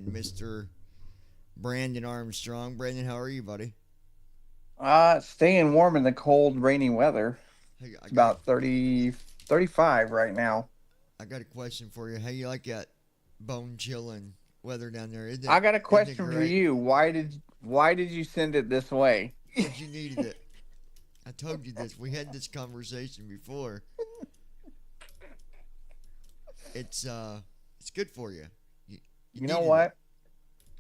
and Mr. Brandon Armstrong. Brandon, how are you, buddy? Staying warm in the cold, rainy weather. Hey, It's about 30, 35 right now. I got a question for you. How you like that bone chilling weather down there? I got a Isn't it question for great? you. Why did you send it this way? Because you needed it. I told you this. We had this conversation before. It's good for you. You, you You know needed it. what?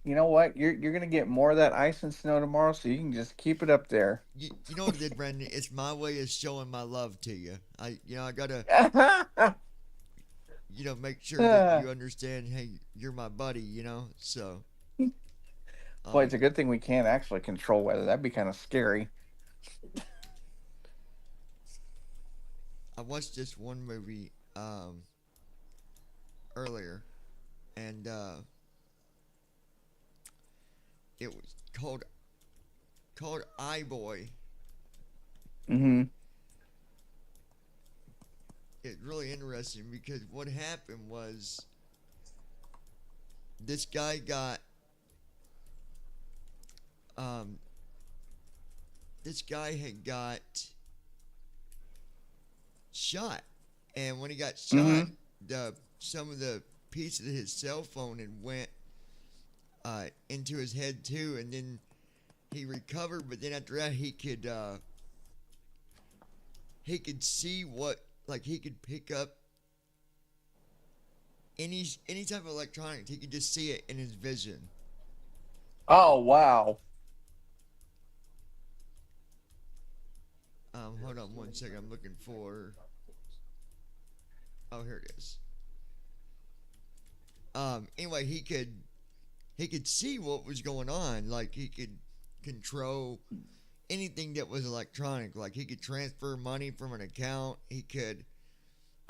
You know what? You're gonna get more of that ice and snow tomorrow, so you can just keep it up there. You know what it did, Brandon? It's my way of showing my love to you. I gotta make sure that Boy, you understand. Hey, you're my buddy. So it's um, a good thing we can't actually control weather. That'd be kind of scary. I watched this one movie earlier, and it was called I Boy. Mm-hmm. It's really interesting because what happened was this guy got um, this guy had got shot, and when he got shot, Mm-hmm. the some of the pieces of his cell phone had went into his head too, and then he recovered. But then after that, he could see what, like, he could pick up any type of electronics. He could just see it in his vision. Oh wow. Hold on one second. I'm looking for. Oh, here it is. Anyway, he could see what was going on. Like, he could control anything that was electronic. Like, he could transfer money from an account. He could.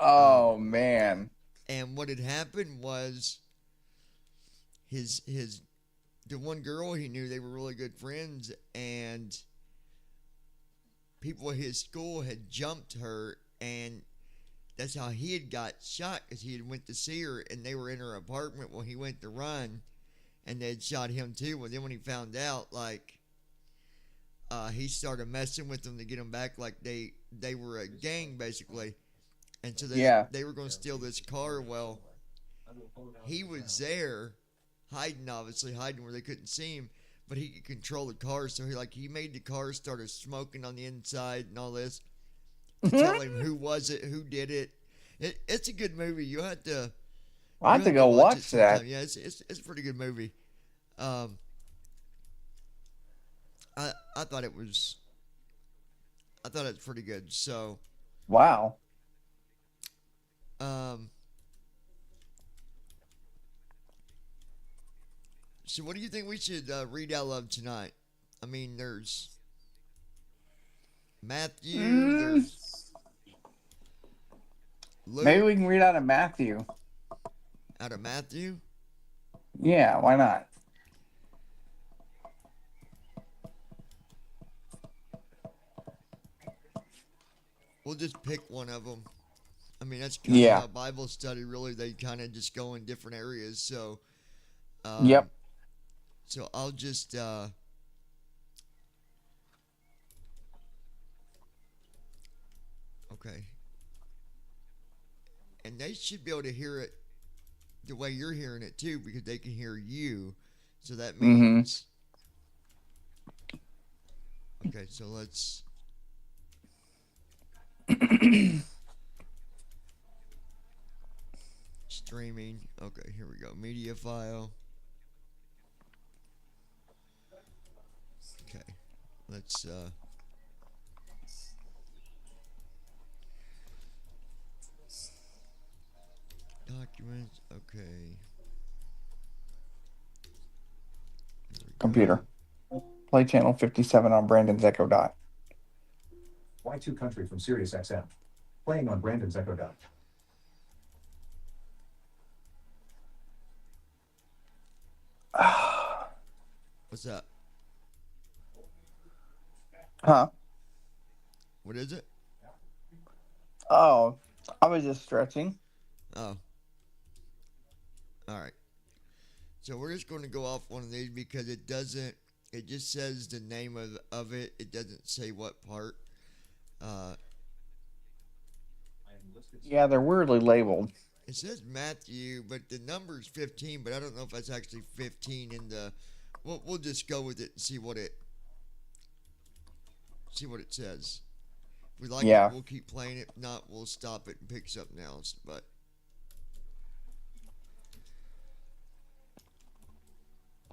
Um, Oh man. and what had happened was his the one girl he knew, they were really good friends, and people at his school had jumped her, and that's how he had got shot, because he had went to see her and they were in her apartment when he went to run, and they had shot him too. Well, then when he found out, like, he started messing with them to get them back. Like, they were a gang basically, and so Yeah. they were going to steal this car. Well, he was there hiding, obviously hiding where they couldn't see him, but he could control the car. So he made the car started smoking on the inside and all this to tell him who was it, who did it. It's a good movie. I You have to have to go watch it watch that. sometime. Yeah, it's a pretty good movie. Um, I thought it was pretty good. Wow. Um, so what do you think we should read out loud tonight? I mean, there's Matthew, Mm, there's maybe Luke we can read out of Matthew. out of Matthew. Yeah, why not? We'll just pick one of them. I mean, that's kind of Yeah. how Bible study really, they kind of just go in different areas. Um, Yep. so I'll just okay, and they should be able to hear it the way you're hearing it too, because they can hear you. So that Mm-hmm. means okay. So let's streaming. Okay, here we go. Media file. Okay, let's documents. Okay, there we go. Computer. Play channel 57 on Brandon's Echo Dot. Y2 Country from SiriusXM. Playing on Brandon's Echo Dot. What's up? Huh? What is it? Oh, I was just stretching. Oh, all right. So we're just going to go off one of these because it doesn't. It just says the name of it. It doesn't say what part. Yeah, they're weirdly labeled. It says Matthew, but the number's 15. But I don't know if that's actually 15 in the. We'll just go with it and see what it says. If we like Yeah. it, we'll keep playing it. If not, we'll stop it and pick something else. But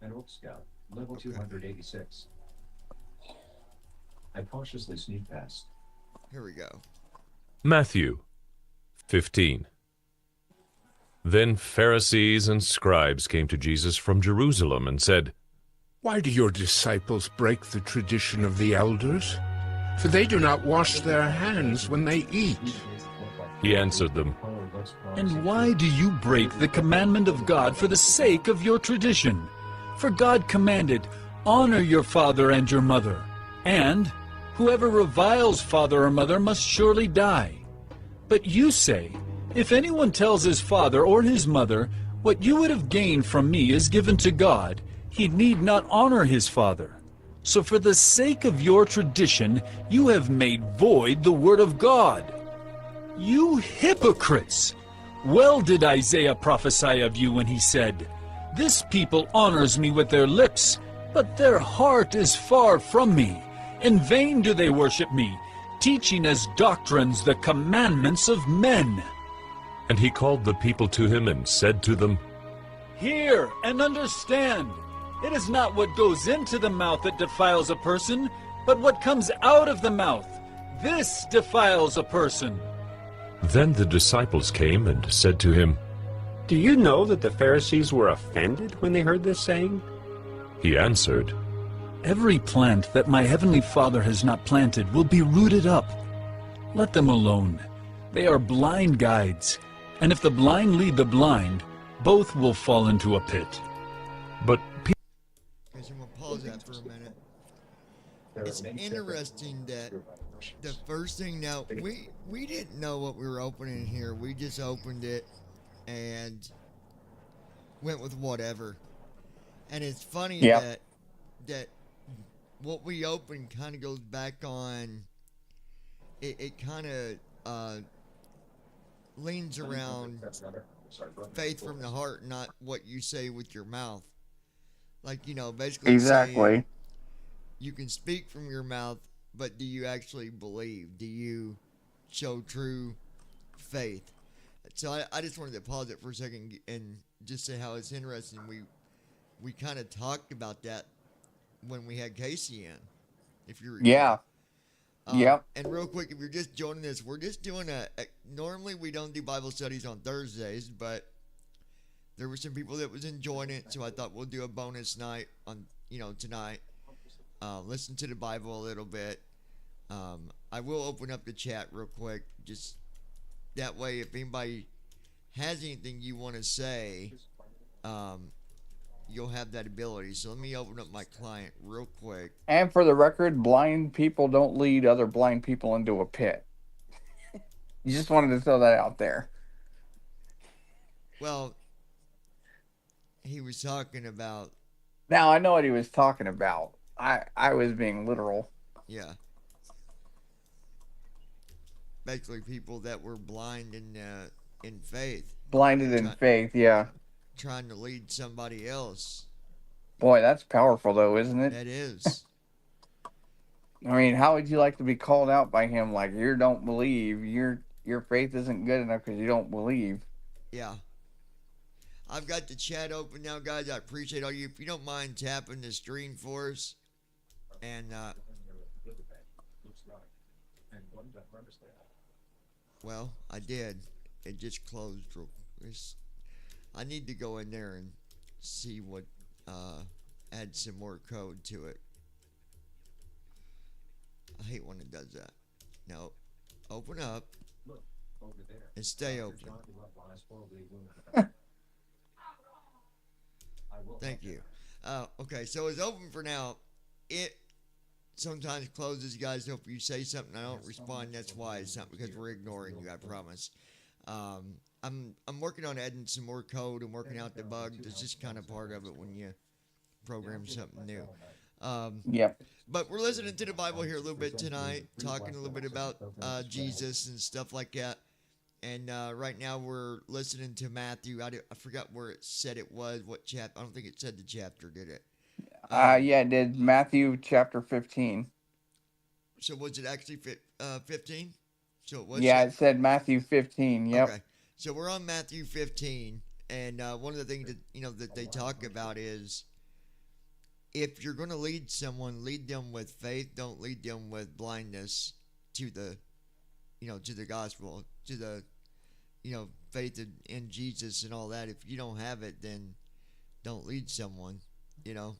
An Oak Scout, level 286. I cautiously sneak past. here we go. Matthew 15. Then Pharisees and scribes came to Jesus from Jerusalem and said, Why do your disciples break the tradition of the elders? For they do not wash their hands when they eat. He answered them, And why do you break the commandment of God for the sake of your tradition? For God commanded, Honor your father and your mother, and whoever reviles father or mother must surely die. But you say, If anyone tells his father or his mother, What you would have gained from me is given to God, he need not honor his father. So for the sake of your tradition, you have made void the word of God. You hypocrites! Well did Isaiah prophesy of you when he said, This people honors me with their lips, but their heart is far from me. In vain do they worship me, teaching as doctrines the commandments of men. and he called the people to him and said to them, Hear and understand. It is not what goes into the mouth that defiles a person, but what comes out of the mouth. This defiles a person. Then the disciples came and said to him, Do you know that the Pharisees were offended when they heard this saying? He answered, Every plant that my heavenly Father has not planted will be rooted up. Let them alone. They are blind guides, and if the blind lead the blind, both will fall into a pit. But Okay, so we'll pause that for a minute. It's interesting that the first thing now we didn't know what we were opening here. We just opened it and went with whatever. And it's funny Yeah. that what we opened kind of goes back on. It kind of leans around faith from the heart, not what you say with your mouth. Like, you know, basically Exactly. saying you can speak from your mouth, but do you actually believe? Do you show true faith? So I just wanted to pause it for a second and just say how it's interesting. We kind of talked about that when we had Casey in. If you recall. Yeah. Yep. And real quick, if you're just joining us, we're just doing normally we don't do Bible studies on Thursdays, but there were some people that was enjoying it, so I thought we'll do a bonus night on, tonight. Listen to the Bible a little bit. I will open up the chat real quick, just that way if anybody has anything you want to say, you'll have that ability. So let me open up my client real quick. And for the record, blind people don't lead other blind people into a pit. You just wanted to throw that out there. Well, he was talking about, Now, I know what he was talking about. I was being literal. yeah, basically people that were blind in faith, Blinded in faith, yeah. trying to lead somebody else. Boy, that's powerful, though, isn't it? That is. I mean, how would you like to be called out by him? Like, you don't believe. Your faith isn't good enough because you don't believe. Yeah. I've got the chat open now, guys. I appreciate all you. If you don't mind tapping the screen for us. And, well, I did. It just closed. I need to go in there and see what, add some more code to it. I hate when it does that. No. Open up and stay open. Thank you. Okay, so it's open for now. It sometimes closes, guys. So if you say something I don't respond, that's why. It's not because we're ignoring you, I promise. I'm working on adding some more code and working out the bugs. It's just kind of part of it when you program something new. Yep. But we're listening to the Bible here a little bit tonight, talking a little bit about Jesus and stuff like that. And right now we're listening to Matthew. I forgot where it said it was, what chapter. I don't think it said the chapter, did it? Yeah, it did. Matthew chapter 15. So was it actually 15? So it was. Yeah, it said Matthew 15. Yep. Okay. So we're on Matthew 15, and one of the things that that they talk about is, if you're going to lead someone, lead them with faith. Don't lead them with blindness to the, to the gospel, to the, faith in Jesus and all that. If you don't have it, then don't lead someone. It's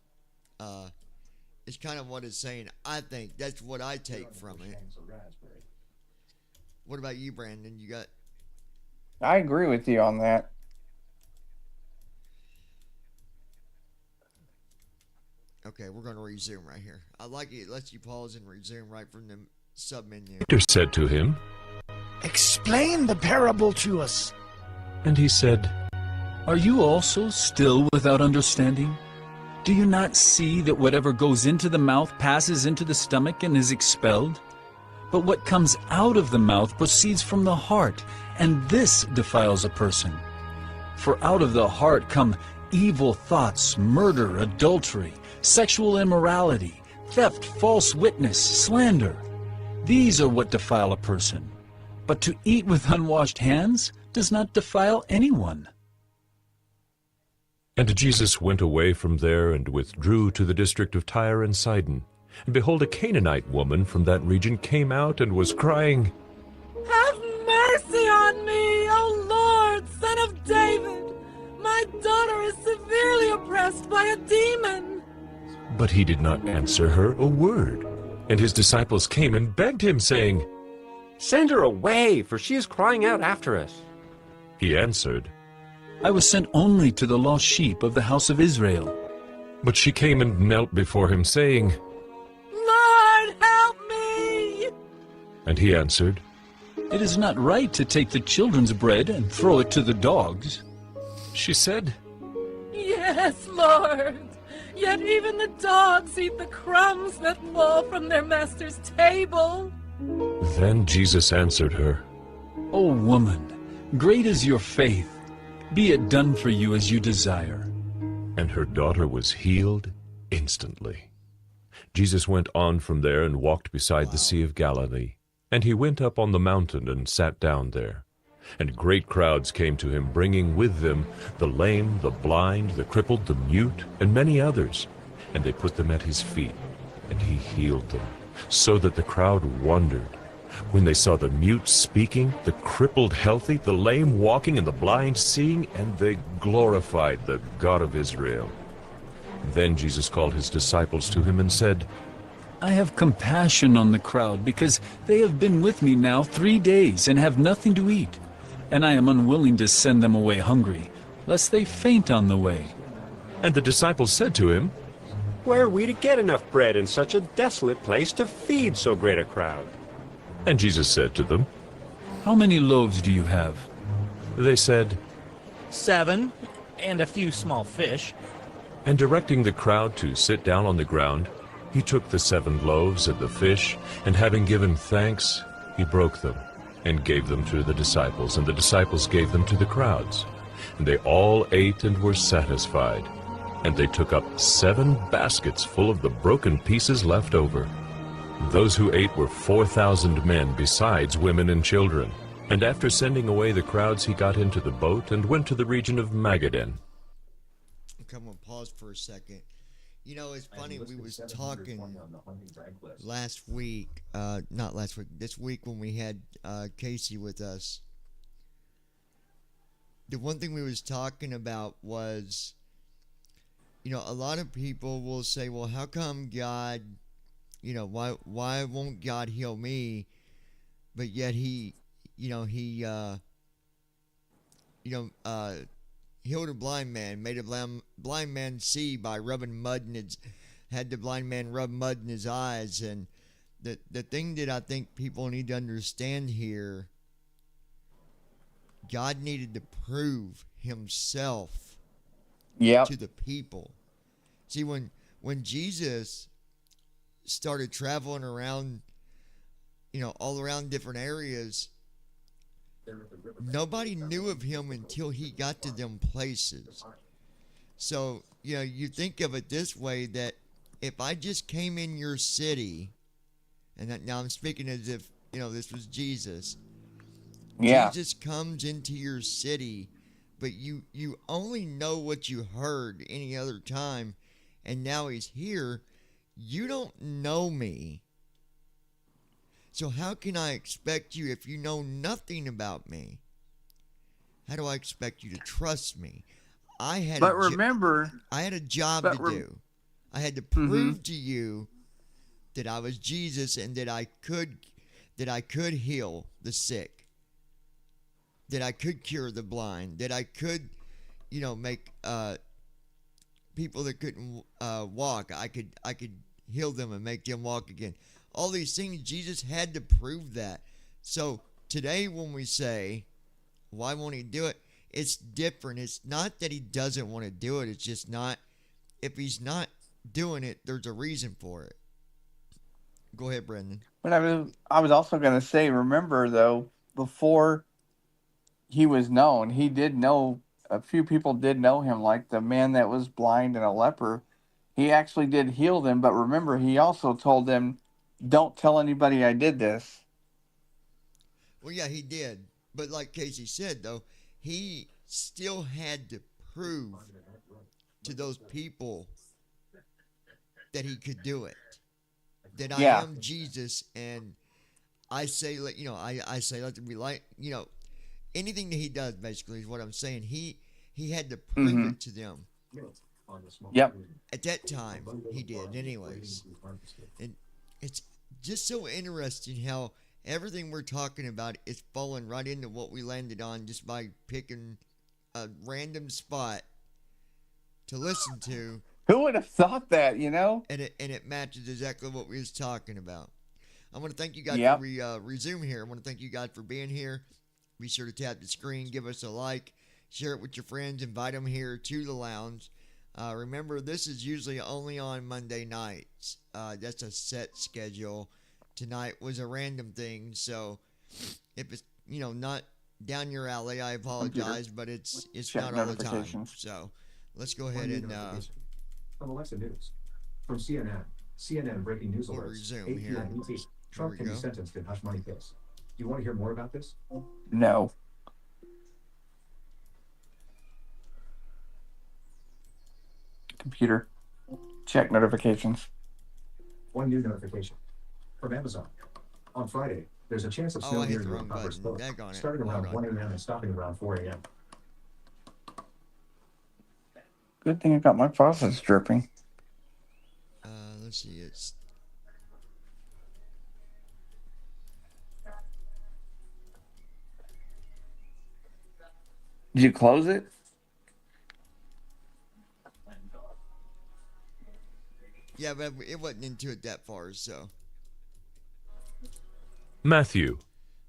kind of what it's saying. I think that's what I take from it. What about you, Brandon? You got? I agree with you on that. Okay, we're going to resume right here. I like it. It lets you pause and resume right from the sub-menu. Peter said to him, Explain the parable to us. and he said, Are you also still without understanding? Do you not see that whatever goes into the mouth passes into the stomach and is expelled? But what comes out of the mouth proceeds from the heart, and this defiles a person. For out of the heart come evil thoughts, murder, adultery, sexual immorality, theft, false witness, slander. These are what defile a person. But to eat with unwashed hands does not defile anyone. And Jesus went away from there and withdrew to the district of Tyre and Sidon. And behold, a Canaanite woman from that region came out and was crying, Have mercy on me, O Lord, Son of David! My daughter is severely oppressed by a demon. But he did not answer her a word. And his disciples came and begged him, saying, Send her away, for she is crying out after us. He answered, I was sent only to the lost sheep of the house of Israel. But she came and knelt before him, saying, Lord, help me! And he answered, It is not right to take the children's bread and throw it to the dogs. She said, Yes, Lord. Yet even the dogs eat the crumbs that fall from their master's table. Then Jesus answered her, O woman, great is your faith. Be it done for you as you desire. and her daughter was healed instantly. Jesus went on from there and walked beside the Sea of Galilee. And he went up on the mountain and sat down there. And great crowds came to him, bringing with them the lame, the blind, the crippled, the mute, and many others. And they put them at his feet, and he healed them, so that the crowd wondered when they saw the mute speaking, the crippled healthy, the lame walking, and the blind seeing, and they glorified the God of Israel. Then Jesus called his disciples to him and said, I have compassion on the crowd, because they have been with me now 3 days and have nothing to eat. And I am unwilling to send them away hungry, lest they faint on the way. And the disciples said to him, Where are we to get enough bread in such a desolate place to feed so great a crowd? And Jesus said to them, How many loaves do you have? They said, 7, and a few small fish. and directing the crowd to sit down on the ground, he took the 7 loaves and the fish, and having given thanks, he broke them, and gave them to the disciples, and the disciples gave them to the crowds. And they all ate and were satisfied. And they took up 7 baskets full of the broken pieces left over. Those who ate were 4,000 men, besides women and children. And after sending away the crowds, he got into the boat and went to the region of Magadan. Come on, pause for a second. It's funny, we was talking last week, not last week, this week when we had Casey with us. The one thing we was talking about was, a lot of people will say, well, how come God, why won't God heal me? But yet he healed a blind man, made a blind man see by rubbing mud in his, had the blind man rub mud in his eyes. And the thing that I think people need to understand here, God needed to prove himself Yep. to the people. See, when Jesus started traveling around, all around different areas, nobody knew of him until he got to them places. So, you think of it this way, that if I just came in your city, and now I'm speaking as if, this was Jesus. Yeah. Jesus comes into your city, but you only know what you heard any other time, and now he's here. You don't know me. So how can I expect you if you know nothing about me? How do I expect you to trust me? I had a job to do. I had to prove to you that I was Jesus and that I could heal the sick, that I could cure the blind, that I could, make people that couldn't walk, I could heal them and make them walk again. All these things, Jesus had to prove that. So today when we say, why won't he do it? It's different. It's not that he doesn't want to do it. It's just not, if he's not doing it, there's a reason for it. Go ahead, Brendan. But I was also going to say, remember though, before he was known, he did know, a few people did know him, like the man that was blind and a leper. He actually did heal them, but remember, he also told them, don't tell anybody I did this. Well, yeah, he did. But like Casey said, though, he still had to prove to those people that he could do it. That I am Jesus, and I say, I say, let there be light. Anything that he does, basically, is what I'm saying. He had to prove it to them. Yep. At that time, he did, anyways. And it's just so interesting how everything we're talking about is falling right into what we landed on just by picking a random spot to listen to. Who would have thought that, And it matches exactly what we was talking about. I want to thank you guys for resume here. I want to thank you guys for being here. Be sure to tap the screen, give us a like, share it with your friends, invite them here to the lounge. Remember, this is usually only on Monday nights. That's a set schedule. Tonight was a random thing, so if it's not down your alley, I apologize, but it's not all the time. So let's go ahead and from Alexa News, from CNN breaking news we'll alerts. resume 8 here. p.m. ET. Trump can be sentenced in hush money case. Do you want to hear more about this? No. Computer, check notifications. One new notification from Amazon. On Friday, there's a chance of snow near your Congress boat, starting around 1 a.m. and stopping around 4 a.m. Good thing I got my faucets dripping. Let's see. Did you close it? Yeah, but it wasn't into it that far, so. Matthew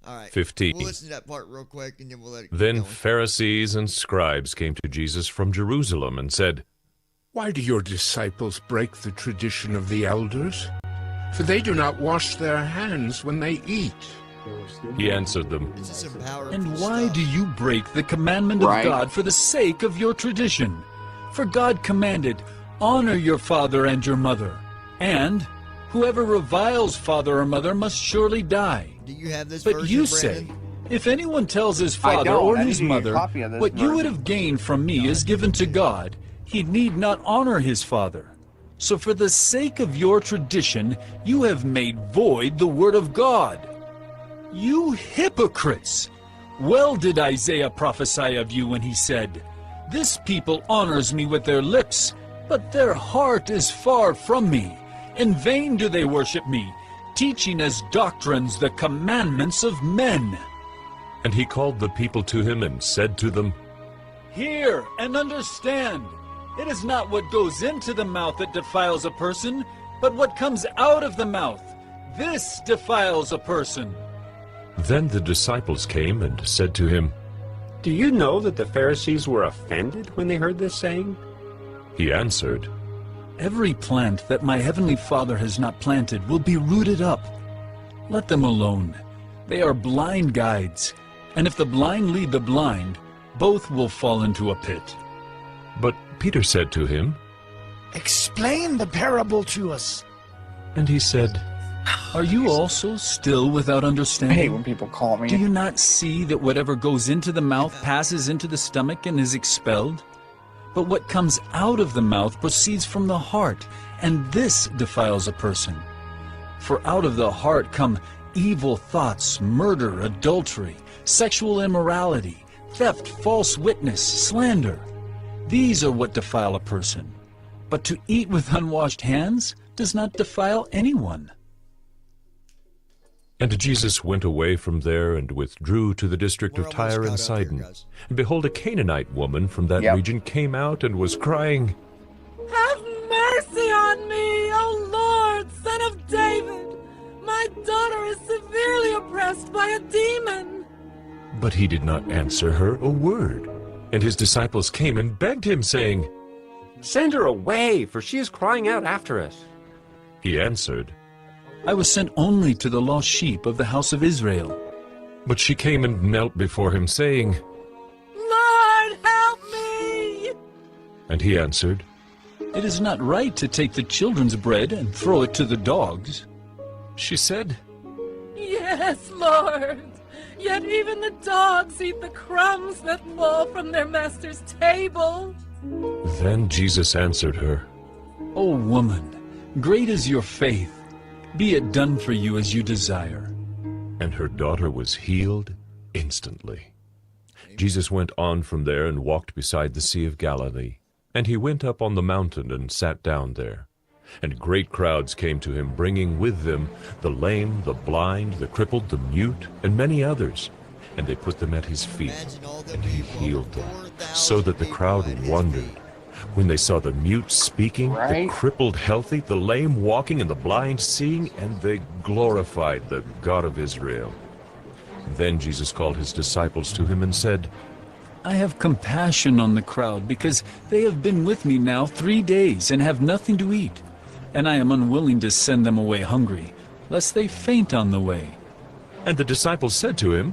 All right. 15. We'll listen to that part real quick, and then we'll let it keep Then going. Pharisees and scribes came to Jesus from Jerusalem and said, Why do your disciples break the tradition of the elders? For they do not wash their hands when they eat. He answered them, This is some powerful And why stuff. do you break the commandment of God for the sake of your tradition? For God commanded, honor your father and your mother, and whoever reviles father or mother must surely die. Do you have this But version, you Brandon? say, if anyone tells his I father don't. or I his need to get a mother, copy of this what you would version. have gained from me is given to God, he need not honor his father. So for the sake of your tradition, you have made void the word of God. You hypocrites! Well did Isaiah prophesy of you when he said, This people honors me with their lips, but their heart is far from me. In vain do they worship me, teaching as doctrines the commandments of men. and he called the people to him and said to them, Hear and understand. It is not what goes into the mouth that defiles a person, but what comes out of the mouth. This defiles a person. Then the disciples came and said to him, Do you know that the Pharisees were offended when they heard this saying? He answered, Every plant that my heavenly Father has not planted will be rooted up. Let them alone. They are blind guides, and if the blind lead the blind, both will fall into a pit. But Peter said to him, Explain the parable to us. And he said, Are you also still without I understanding? hate when people call me. Do you not see that whatever goes into the mouth passes into the stomach and is expelled? But what comes out of the mouth proceeds from the heart, and this defiles a person. For out of the heart come evil thoughts, murder, adultery, sexual immorality, theft, false witness, slander. These are what defile a person. But to eat with unwashed hands does not defile anyone. And Jesus went away from there and withdrew to the district of Tyre and Sidon. And behold, a Canaanite woman from that region came out and was crying, Have mercy on me, O Lord, Son of David. My daughter is severely oppressed by a demon. But he did not answer her a word. And his disciples came and begged him, saying, Send her away, for she is crying out after us. He answered, I was sent only to the lost sheep of the house of Israel. But she came and knelt before him, saying, Lord, help me! And he answered, It is not right to take the children's bread and throw it to the dogs. She said, Yes, Lord. Yet even the dogs eat the crumbs that fall from their master's table. Then Jesus answered her, O woman, great is your faith. Be it done for you as you desire. And her daughter was healed instantly. Jesus went on from there and walked beside the Sea of Galilee. And he went up on the mountain and sat down there. And great crowds came to him, bringing with them the lame, the blind, the crippled, the mute, and many others. And they put them at his feet, and he healed them, so that the crowd wondered when they saw the mute speaking, the crippled healthy, the lame walking, and the blind seeing, and they glorified the God of Israel. Then Jesus called his disciples to him and said, I have compassion on the crowd, because they have been with me now 3 days and have nothing to eat. And I am unwilling to send them away hungry, lest they faint on the way. And the disciples said to him,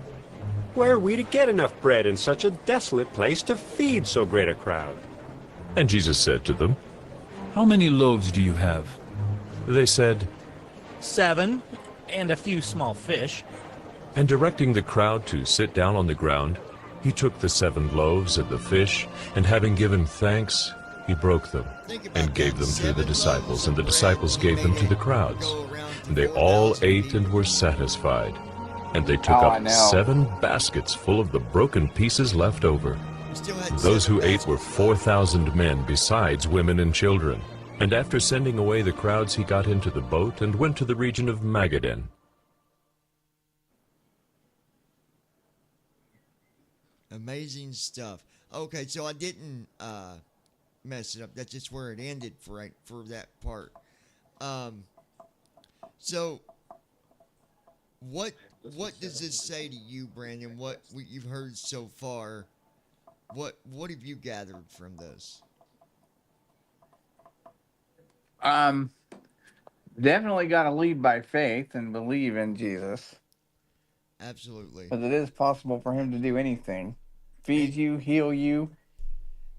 Where are we to get enough bread in such a desolate place to feed so great a crowd? And Jesus said to them, How many loaves do you have? They said, 7, and a few small fish. And directing the crowd to sit down on the ground, he took the 7 loaves and the fish, and having given thanks, he broke them and gave them to the disciples, and the disciples gave them to the crowds. And they all ate and were satisfied. And they took up 7 baskets full of the broken pieces left over. Those who ate were 4,000 men, besides women and children. And after sending away the crowds, he got into the boat and went to the region of Magadan. Amazing stuff. Okay, so I didn't mess it up. That's just where it ended for that part. So what does this say to you, Brandon? What you've heard so far? What have you gathered from this? Definitely got to lead by faith and believe in Jesus. Absolutely. Because it is possible for him to do anything. Feed you, heal you.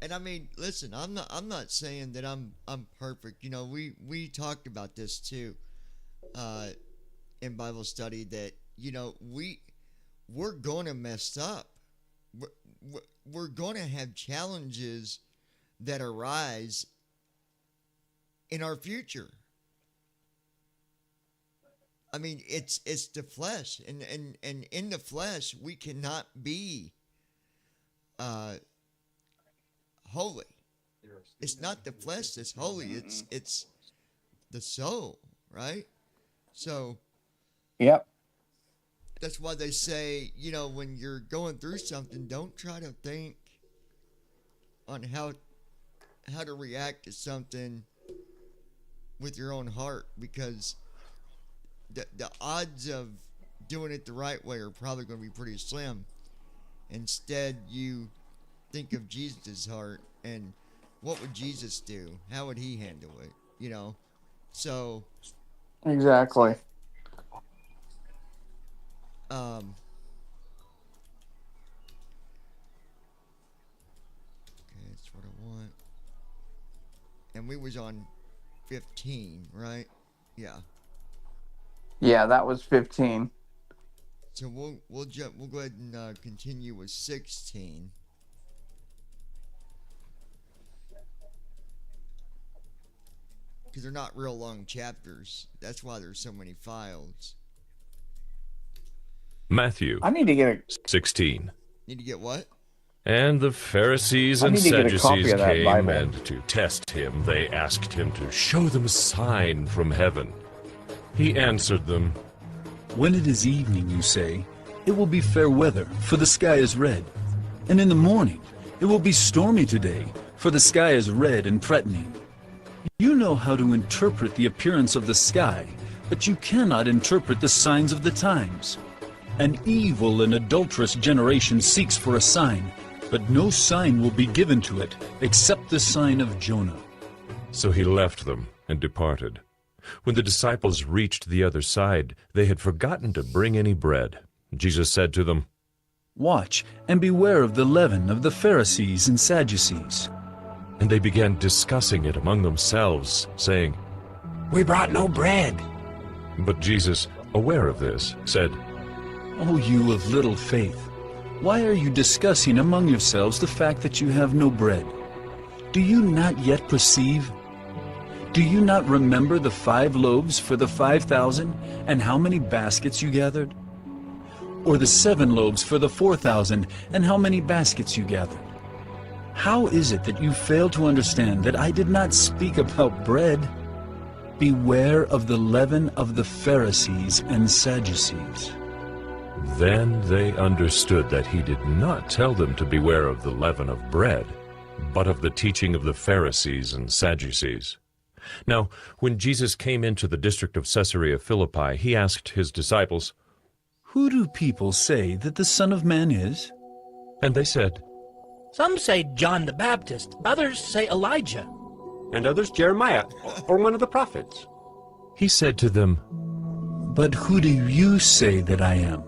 And I mean, listen, I'm not saying that I'm perfect. You know, we talked about this too in Bible study, that, you know, we're going to mess up. We're going to have challenges that arise in our future. I mean, it's the flesh, and in the flesh we cannot be holy. It's not the flesh that's holy. It's the soul, right? So, yep. That's why they say, you know, when you're going through something, don't try to think on how to react to something with your own heart, because the odds of doing it the right way are probably going to be pretty slim. Instead, you think of Jesus' heart and what would Jesus do? How would he handle it? You know? So. Exactly. Okay, that's what I want. And we was on 15, right? Yeah. Yeah, that was 15. So we'll go ahead and continue with 16. Because they're not real long chapters. That's why there's so many files. Matthew. I need to get 16. Need to get what? And the Pharisees and Sadducees came, and to test him, they asked him to show them a sign from heaven. He answered them, When it is evening, you say, it will be fair weather, for the sky is red. And in the morning, it will be stormy today, for the sky is red and threatening. You know how to interpret the appearance of the sky, but you cannot interpret the signs of the times. An evil and adulterous generation seeks for a sign, but no sign will be given to it except the sign of Jonah. So he left them and departed. When the disciples reached the other side, they had forgotten to bring any bread. Jesus said to them, Watch and beware of the leaven of the Pharisees and Sadducees. And they began discussing it among themselves, saying, We brought no bread. But Jesus, aware of this, said, O you of little faith, why are you discussing among yourselves the fact that you have no bread? Do you not yet perceive? Do you not remember the 5 loaves for the 5,000, and how many baskets you gathered? Or the 7 loaves for the 4,000, and how many baskets you gathered? How is it that you fail to understand that I did not speak about bread? Beware of the leaven of the Pharisees and Sadducees. Then they understood that he did not tell them to beware of the leaven of bread, but of the teaching of the Pharisees and Sadducees. Now, when Jesus came into the district of Caesarea Philippi, he asked his disciples, Who do people say that the Son of Man is? And they said, Some say John the Baptist, others say Elijah, and others Jeremiah, or one of the prophets. He said to them, But who do you say that I am?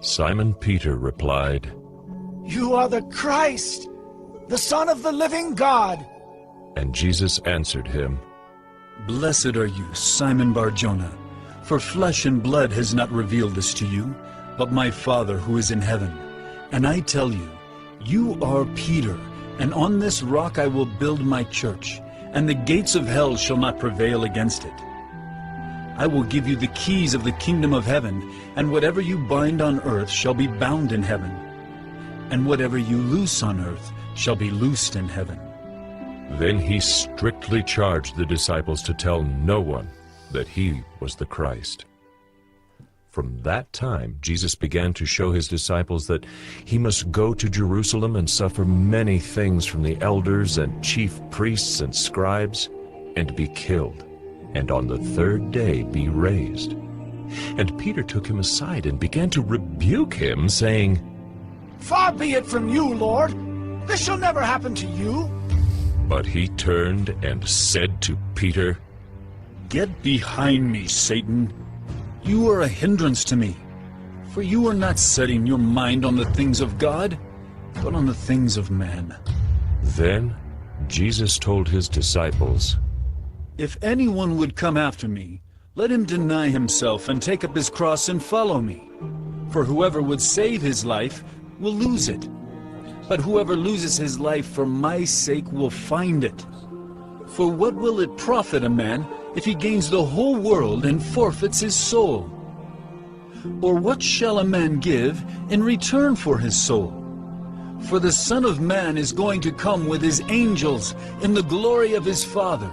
Simon Peter replied, You are the Christ, the Son of the living God. And Jesus answered him, Blessed are you, Simon Bar-Jonah, for flesh and blood has not revealed this to you, but my Father who is in heaven. And I tell you, you are Peter, and on this rock I will build my church, and the gates of hell shall not prevail against it. I will give you the keys of the kingdom of heaven, and whatever you bind on earth shall be bound in heaven, and whatever you loose on earth shall be loosed in heaven. Then he strictly charged the disciples to tell no one that he was the Christ. From that time, Jesus began to show his disciples that he must go to Jerusalem and suffer many things from the elders and chief priests and scribes, and be killed, and on the 3rd day be raised. And Peter took him aside and began to rebuke him, saying, Far be it from you, Lord. This shall never happen to you. But he turned and said to Peter, Get behind me, Satan. You are a hindrance to me, for you are not setting your mind on the things of God, but on the things of man. Then Jesus told his disciples, If anyone would come after me, let him deny himself and take up his cross and follow me. For whoever would save his life will lose it, but whoever loses his life for my sake will find it. For what will it profit a man if he gains the whole world and forfeits his soul? Or what shall a man give in return for his soul? For the Son of Man is going to come with his angels in the glory of his Father,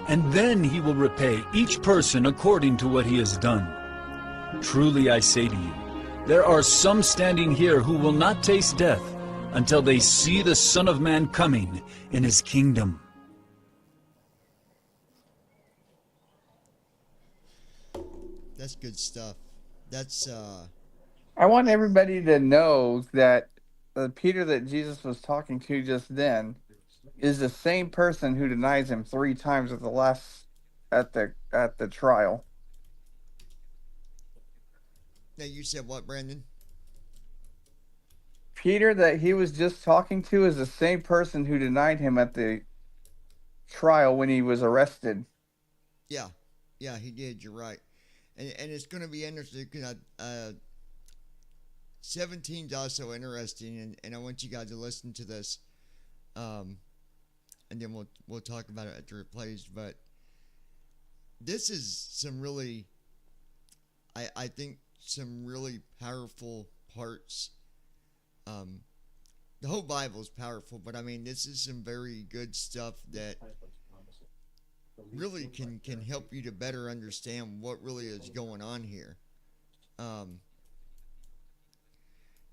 and then he will repay each person according to what he has done. Truly I say to you, there are some standing here who will not taste death until they see the Son of Man coming in his kingdom. That's good stuff. That's I want everybody to know that the Peter that Jesus was talking to just then is the same person who denies him 3 times at the trial. Now you said what, Brandon? Peter that he was just talking to is the same person who denied him at the trial when he was arrested. Yeah, he did. You're right, and it's going to be interesting because 17's also interesting, and I want you guys to listen to this, and then we'll talk about it after it plays. But this is some really, I think, some really powerful parts. The whole Bible is powerful, but I mean, this is some very good stuff that really can help you to better understand what really is going on here.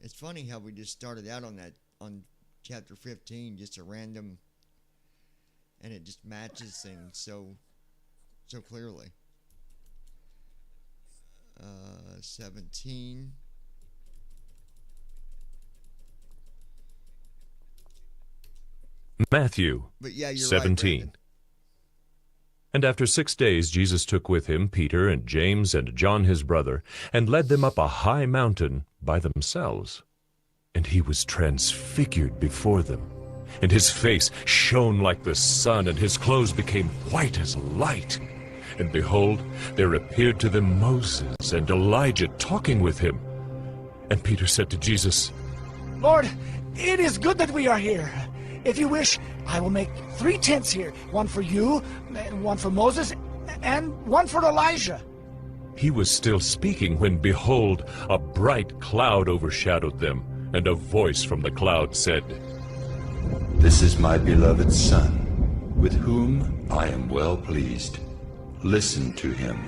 It's funny how we just started out on chapter 15, just a random, and it just matches things so clearly. 17. Matthew 17. Right, and after 6 days Jesus took with him Peter and James and John his brother, and led them up a high mountain by themselves. And he was transfigured before them, and his face shone like the sun, and his clothes became white as light. And behold, there appeared to them Moses and Elijah talking with him. And Peter said to Jesus, Lord, it is good that we are here. If you wish, I will make 3 tents here, one for you, and one for Moses, and one for Elijah. He was still speaking when, behold, a bright cloud overshadowed them, and a voice from the cloud said, This is my beloved Son, with whom I am well pleased. Listen to him.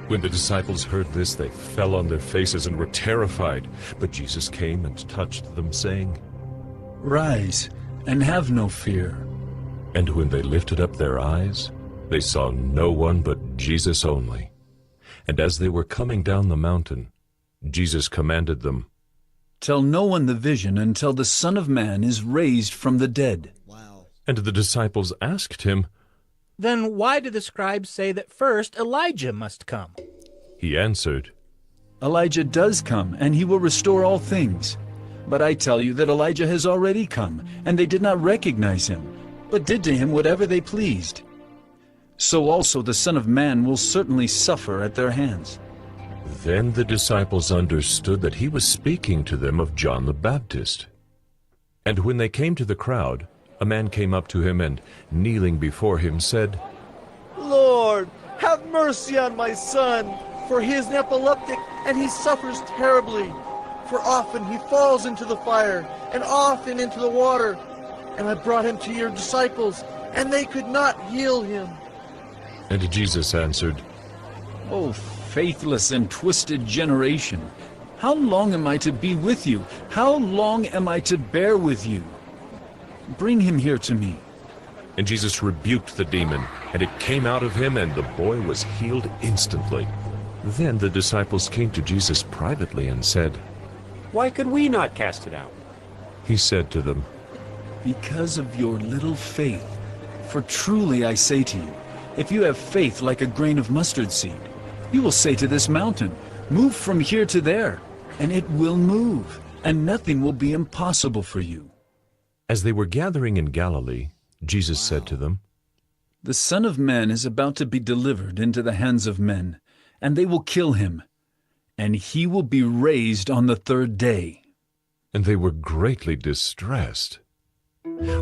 When the disciples heard this, they fell on their faces and were terrified. But Jesus came and touched them, saying, Rise, and have no fear. And when they lifted up their eyes, they saw no one but Jesus only. And as they were coming down the mountain, Jesus commanded them, Tell no one the vision until the Son of Man is raised from the dead. Wow. And the disciples asked him, Then why do the scribes say that first Elijah must come? He answered, Elijah does come, and he will restore all things. But I tell you that Elijah has already come, and they did not recognize him, but did to him whatever they pleased. So also the Son of Man will certainly suffer at their hands. Then the disciples understood that he was speaking to them of John the Baptist. And when they came to the crowd, a man came up to him and, kneeling before him, said, Lord, have mercy on my son, for he is an epileptic, and he suffers terribly. For often he falls into the fire, and often into the water. And I brought him to your disciples, and they could not heal him. And Jesus answered, O faithless and twisted generation, how long am I to be with you? How long am I to bear with you? Bring him here to me. And Jesus rebuked the demon, and it came out of him, and the boy was healed instantly. Then the disciples came to Jesus privately and said, Why could we not cast it out? He said to them, Because of your little faith. For truly I say to you, if you have faith like a grain of mustard seed, you will say to this mountain, Move from here to there, and it will move, and nothing will be impossible for you. As they were gathering in Galilee, Jesus said to them, The Son of Man is about to be delivered into the hands of men, and they will kill him, and he will be raised on the 3rd day. And they were greatly distressed.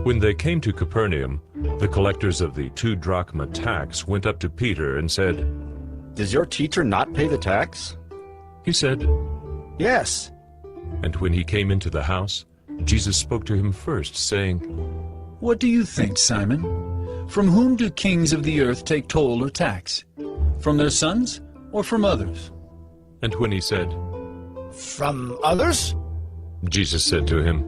When they came to Capernaum, the collectors of the 2 drachma tax went up to Peter and said, Does your teacher not pay the tax? He said, Yes. And when he came into the house, Jesus spoke to him first, saying, What do you think, Simon? From whom do kings of the earth take toll or tax? From their sons or from others? And when he said, From others? Jesus said to him,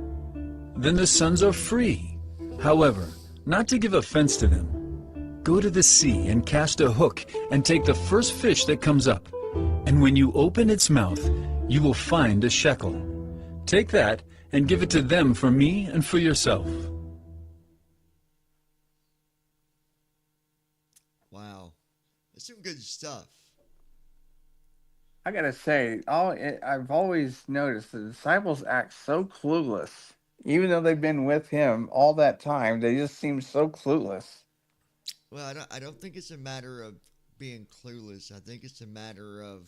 Then the sons are free. However, not to give offense to them, go to the sea and cast a hook and take the first fish that comes up. And when you open its mouth, you will find a shekel. Take that and give it to them for me and for yourself. Wow. That's some good stuff. I gotta say, I've always noticed the disciples act so clueless. Even though they've been with him all that time, they just seem so clueless. Well, I don't think it's a matter of being clueless. I think it's a matter of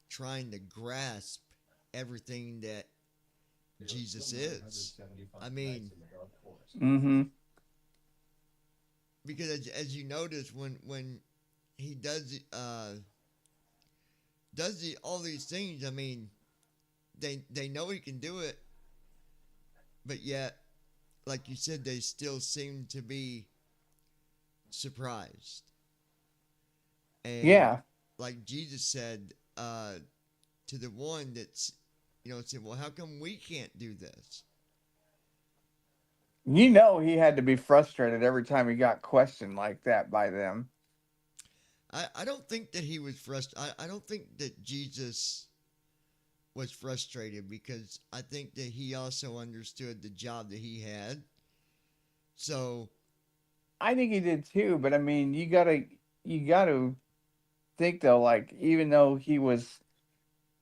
trying to grasp everything that Jesus is. I mean, because as you notice, when he does all these things, I mean, they know he can do it, but yet, like you said, they still seem to be surprised. And yeah, like Jesus said to the one that's, said, well, how come we can't do this? You know, he had to be frustrated every time he got questioned like that by them. I don't think that he was frustrated. I don't think that Jesus was frustrated, because I think that he also understood the job that he had. So I think he did too, but I mean, you gotta think though, like, even though he was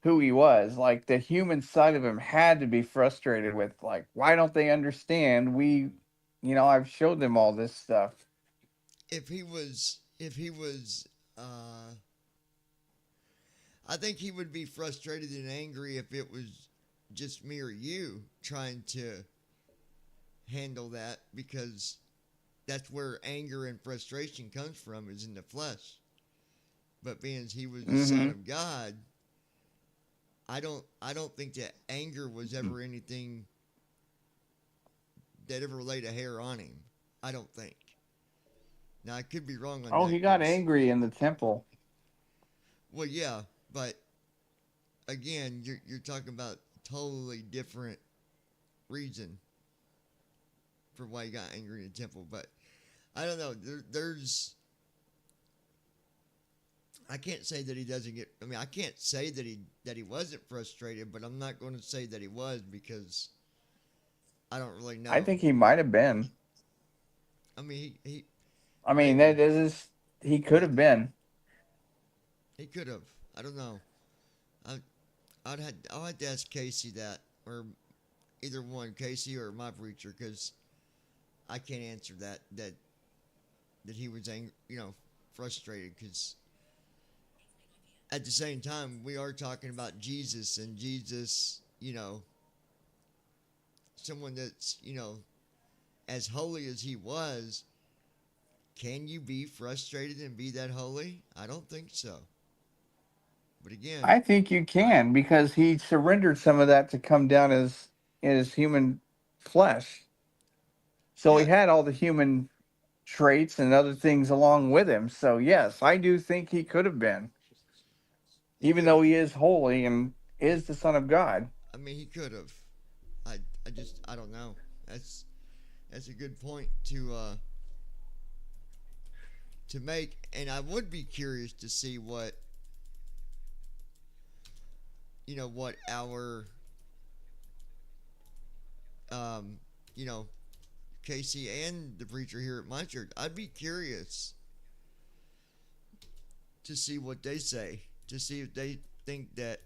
who he was, like, the human side of him had to be frustrated with, like, why don't they understand? I've showed them all this stuff. If he was, I think he would be frustrated and angry if it was just me or you trying to handle that, because that's where anger and frustration comes from, is in the flesh. But being he was the Son of God, I don't think that anger was ever anything that ever laid a hair on him. I don't think. Now, I could be wrong on that. Oh, he got angry in the temple. Well, yeah, but again, you're talking about a totally different reason for why he got angry in the temple. But I don't know. There's I can't say that he doesn't get. I mean, I can't say that he wasn't frustrated, but I'm not going to say that he was, because I don't really know. I think he might have been. I mean, he he could have been. He could have. I don't know. I'll have to ask Casey that, or either one, Casey or my preacher, because I can't answer that he was angry, frustrated, because at the same time, we are talking about Jesus, and Jesus, someone that's, as holy as he was, can you be frustrated and be that holy? I don't think so. But again, I think you can, because he surrendered some of that to come down as human flesh. So he had all the human traits and other things along with him. So yes, I do think he could have been. Even though he is holy and is the Son of God. I mean, he could have. I don't know. That's a good point to make, and I would be curious to see what what our Casey and the preacher here at my church, I'd be curious to see what they say, to see if they think that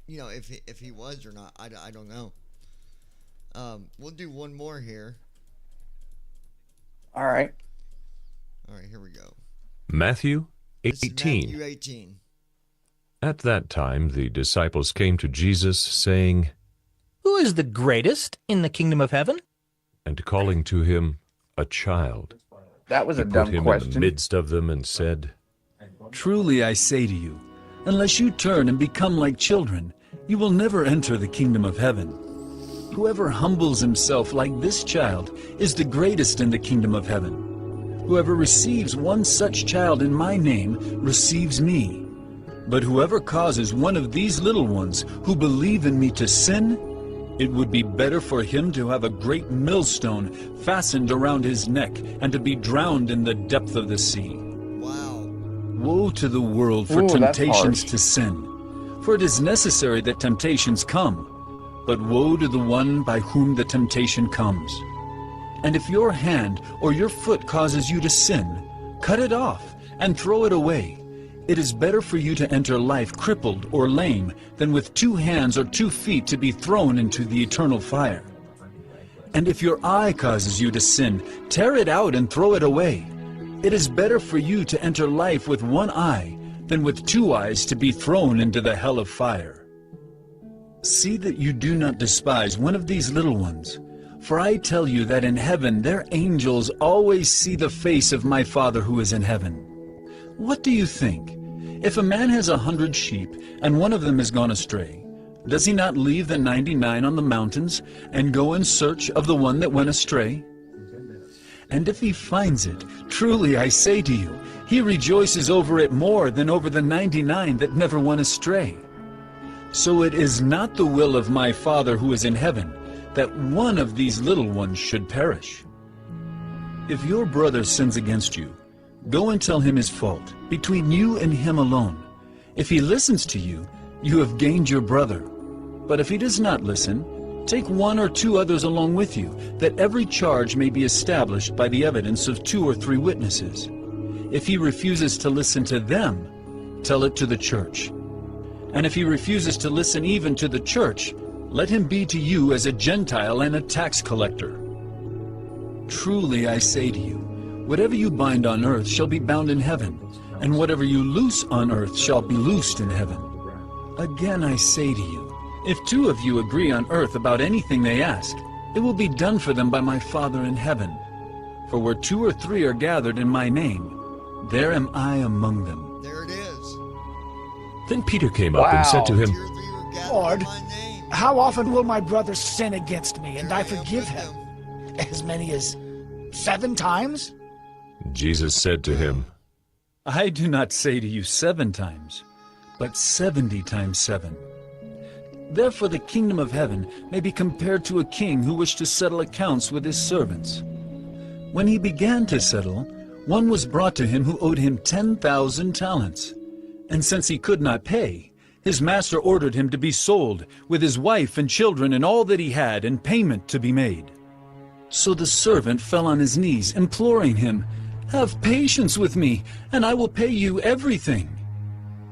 if he was or not. I don't know. We'll do one more here. All right, here we go. Matthew 18. Matthew 18. At that time the disciples came to Jesus, saying, Who is the greatest in the kingdom of heaven? And calling to him a child, that was a dumb put him question. in the midst of them and said, Truly I say to you, unless you turn and become like children, you will never enter the kingdom of heaven. Whoever humbles himself like this child is the greatest in the kingdom of heaven. Whoever receives one such child in my name receives me. But whoever causes one of these little ones who believe in me to sin, it would be better for him to have a great millstone fastened around his neck and to be drowned in the depth of the sea. Wow. Woe to the world for temptations to sin. For it is necessary that temptations come, but woe to the one by whom the temptation comes. And if your hand or your foot causes you to sin, cut it off and throw it away. It is better for you to enter life crippled or lame than with 2 hands or 2 feet to be thrown into the eternal fire. And if your eye causes you to sin, tear it out and throw it away. It is better for you to enter life with 1 eye than with 2 eyes to be thrown into the hell of fire. See that you do not despise one of these little ones, for I tell you that in heaven their angels always see the face of my Father who is in heaven. What do you think? If a man has 100 sheep, and one of them has gone astray, does he not leave the 99 on the mountains, and go in search of the one that went astray? And if he finds it, truly I say to you, he rejoices over it more than over the 99 that never went astray. So it is not the will of my Father who is in heaven, that one of these little ones should perish. If your brother sins against you, go and tell him his fault, between you and him alone. If he listens to you, you have gained your brother. But if he does not listen, take 1 or 2 others along with you, that every charge may be established by the evidence of 2 or 3 witnesses. If he refuses to listen to them, tell it to the church. And if he refuses to listen even to the church, let him be to you as a Gentile and a tax collector. Truly I say to you, whatever you bind on earth shall be bound in heaven, and whatever you loose on earth shall be loosed in heaven. Again I say to you, if 2 of you agree on earth about anything they ask, it will be done for them by my Father in heaven. For where 2 or 3 are gathered in my name, there am I among them. There it is. Then Peter came up and said to him, Lord, how often will my brother sin against me, and I forgive him? As many as 7 times? Jesus said to him, I do not say to you 7 times, but 70 times 7. Therefore the kingdom of heaven may be compared to a king who wished to settle accounts with his servants. When he began to settle, one was brought to him who owed him 10,000 talents. And since he could not pay, his master ordered him to be sold, with his wife and children and all that he had, and payment to be made. So the servant fell on his knees, imploring him, Have patience with me, and I will pay you everything.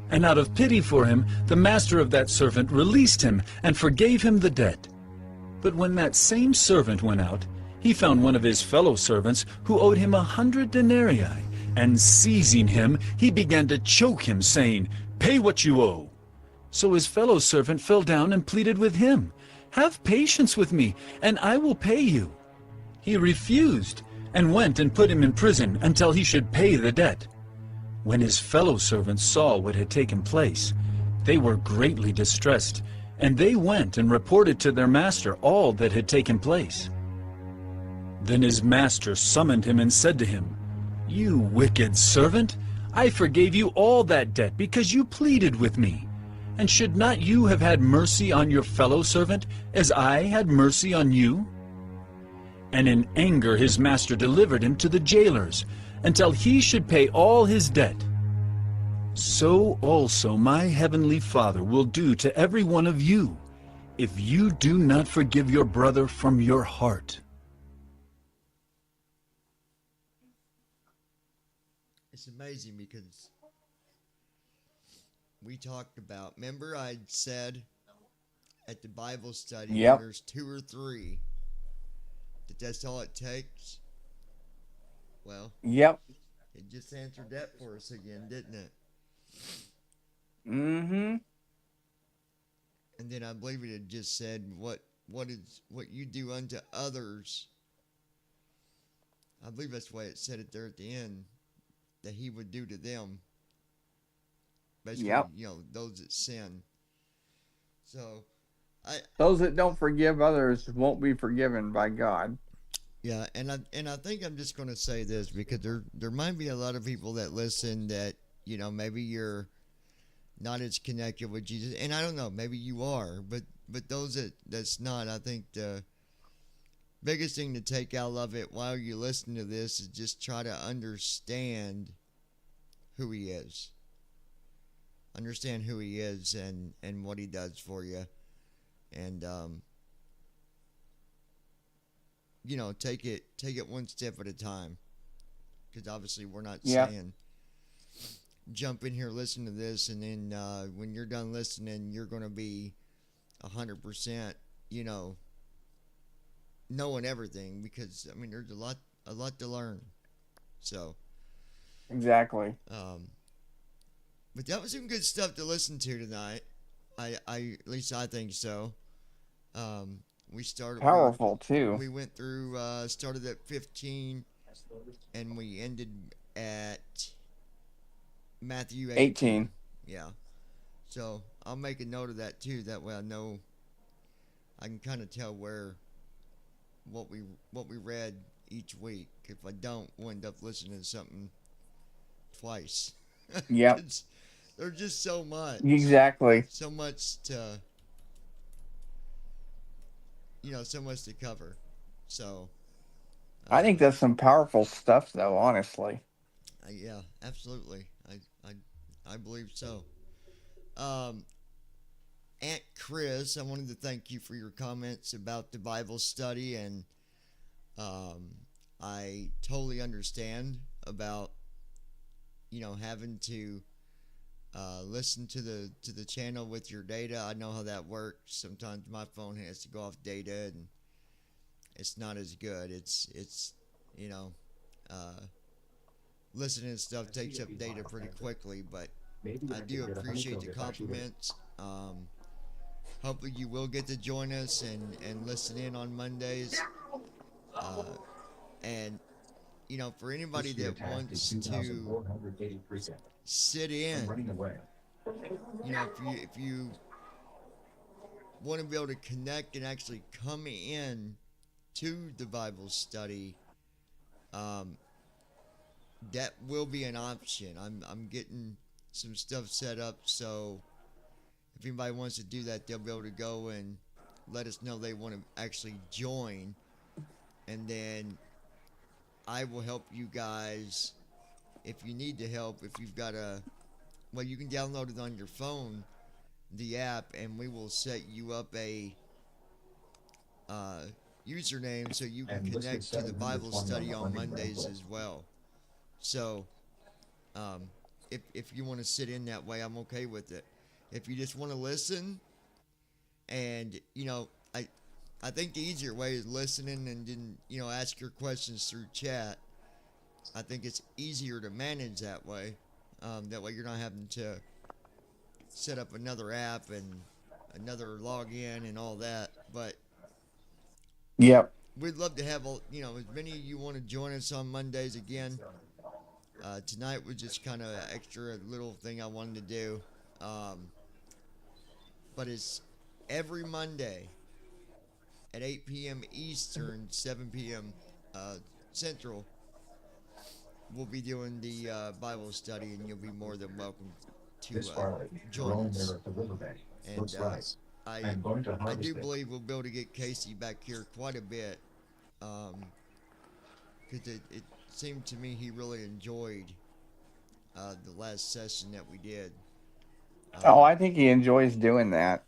And out of pity for him, the master of that servant released him and forgave him the debt. But when that same servant went out, he found one of his fellow servants who owed him 100 denarii, and seizing him, he began to choke him, saying, Pay what you owe. So his fellow servant fell down and pleaded with him, Have patience with me, and I will pay you. He refused, and went and put him in prison until he should pay the debt. When his fellow servants saw what had taken place, they were greatly distressed, and they went and reported to their master all that had taken place. Then his master summoned him and said to him, You wicked servant, I forgave you all that debt because you pleaded with me. And should not you have had mercy on your fellow servant, as I had mercy on you? And in anger his master delivered him to the jailers, until he should pay all his debt. So also my heavenly Father will do to every one of you, if you do not forgive your brother from your heart. It's amazing because we talked about, remember I said at the Bible study, Yep. there's 2 or 3, that's all it takes. Well, yep. It just answered that for us again, didn't it? Mm-hmm. And then I believe it had just said what you do unto others. I believe that's why it said it there at the end, that he would do to them. Basically, Yep. those that sin. So, those that don't forgive others won't be forgiven by God. Yeah, and I think I'm just going to say this because there might be a lot of people that listen that maybe you're not as connected with Jesus, and I don't know, maybe you are, but those that's not, I think the biggest thing to take out of it while you listen to this is just try to understand who he is. Understand who he is and what he does for you. And, you know, take it one step at a time. Because obviously we're not saying jump in here, listen to this, and then when you're done listening, you're going to be 100%, you know, knowing everything. Because, I mean, there's a lot to learn. So. Exactly. But that was some good stuff to listen to tonight. I at least I think so. We started powerful too. We went through started at 15 and we ended at Matthew 18. Yeah. So I'll make a note of that too. That way I know I can kind of tell what we read each week. If I don't, we'll end up listening to something twice. Yep. There's just so much. Exactly. So much to, so much to cover. So. I think that's some powerful stuff, though. Honestly. Yeah, absolutely. I believe so. Aunt Chris, I wanted to thank you for your comments about the Bible study, and I totally understand about having to listen to the channel with your data. I know how that works. Sometimes my phone has to go off data and it's not as good. It's listening to stuff takes up data pretty quickly, but I do appreciate the compliments. Hopefully you will get to join us and listen in on Mondays. And for anybody that wants to sit in, if you want to be able to connect and actually come in to the Bible study, that will be an option. I'm getting some stuff set up, so if anybody wants to do that, they'll be able to go and let us know they want to actually join, and then I will help you guys if you need the help. If you've got you can download it on your phone, the app, and we will set you up a username so you can connect to the Bible study on Mondays as well. So, if you want to sit in that way, I'm okay with it. If you just want to listen, and I think the easier way is listening and then ask your questions through chat. I think it's easier to manage that way. That way you're not having to set up another app and another login and all that. But yep, we'd love to have as many of you want to join us on Mondays again. Tonight was just kind of an extra little thing I wanted to do. But it's every Monday at 8 p.m. Eastern, 7 p.m. Central. We'll be doing the Bible study, and you'll be more than welcome to join us. And I do believe we'll be able to get Casey back here quite a bit, because it seemed to me he really enjoyed the last session that we did. I think he enjoys doing that.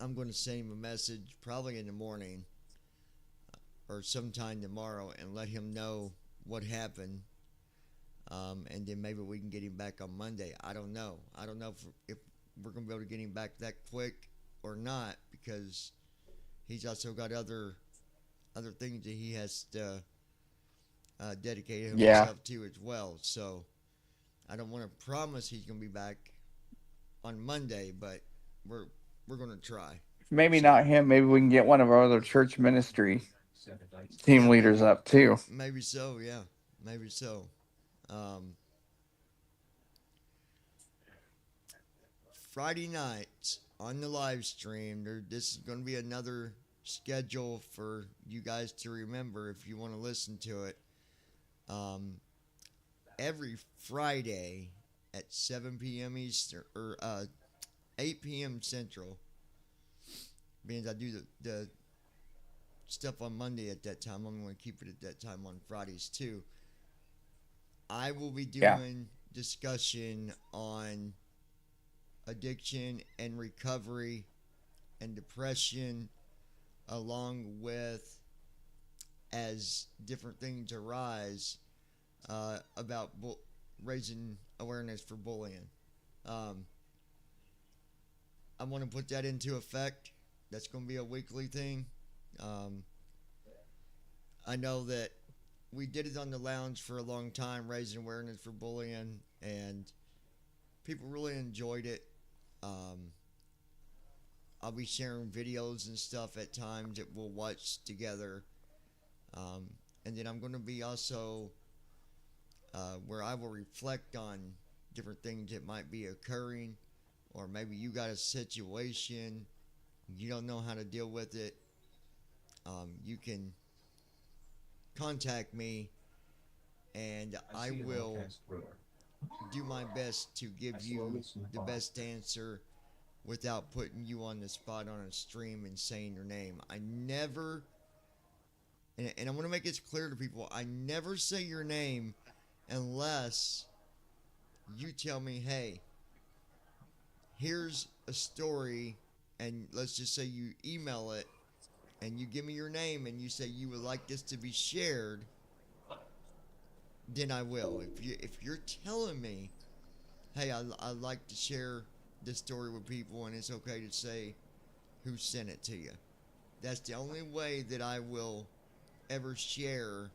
I'm going to send him a message probably in the morning or sometime tomorrow and let him know what happened. And then maybe we can get him back on Monday. I don't know. I don't know if we're going to be able to get him back that quick or not, because he's also got other things that he has to dedicate himself to as well. So I don't want to promise he's going to be back on Monday, but we're going to try. Maybe not him. Maybe we can get one of our other church ministry team leaders up too. Maybe so. Yeah. Maybe so. Friday nights on the live stream, this is going to be another schedule for you guys to remember if you want to listen to it. Every Friday at 7 p.m. Eastern, or 8 p.m. Central, means I do the stuff on Monday at that time. I'm going to keep it at that time on Fridays too. I will be doing discussion on addiction and recovery and depression, along with, as different things arise, about raising awareness for bullying. I want to put that into effect. That's going to be a weekly thing. I know that we did it on the lounge for a long time, raising awareness for bullying, and people really enjoyed it. I'll be sharing videos and stuff at times that we'll watch together. And then I'm going to be also where I will reflect on different things that might be occurring, or maybe you got a situation, you don't know how to deal with it. You can contact me, and I will do my best to give you the best answer without putting you on the spot on a stream and saying your name. I never, and I want to make this clear to people, I never say your name unless you tell me, hey, here's a story, and let's just say you email it, and you give me your name, and you say you would like this to be shared, then I will. If you're telling me, hey, I'd like to share this story with people, and it's okay to say who sent it to you, that's the only way that I will ever share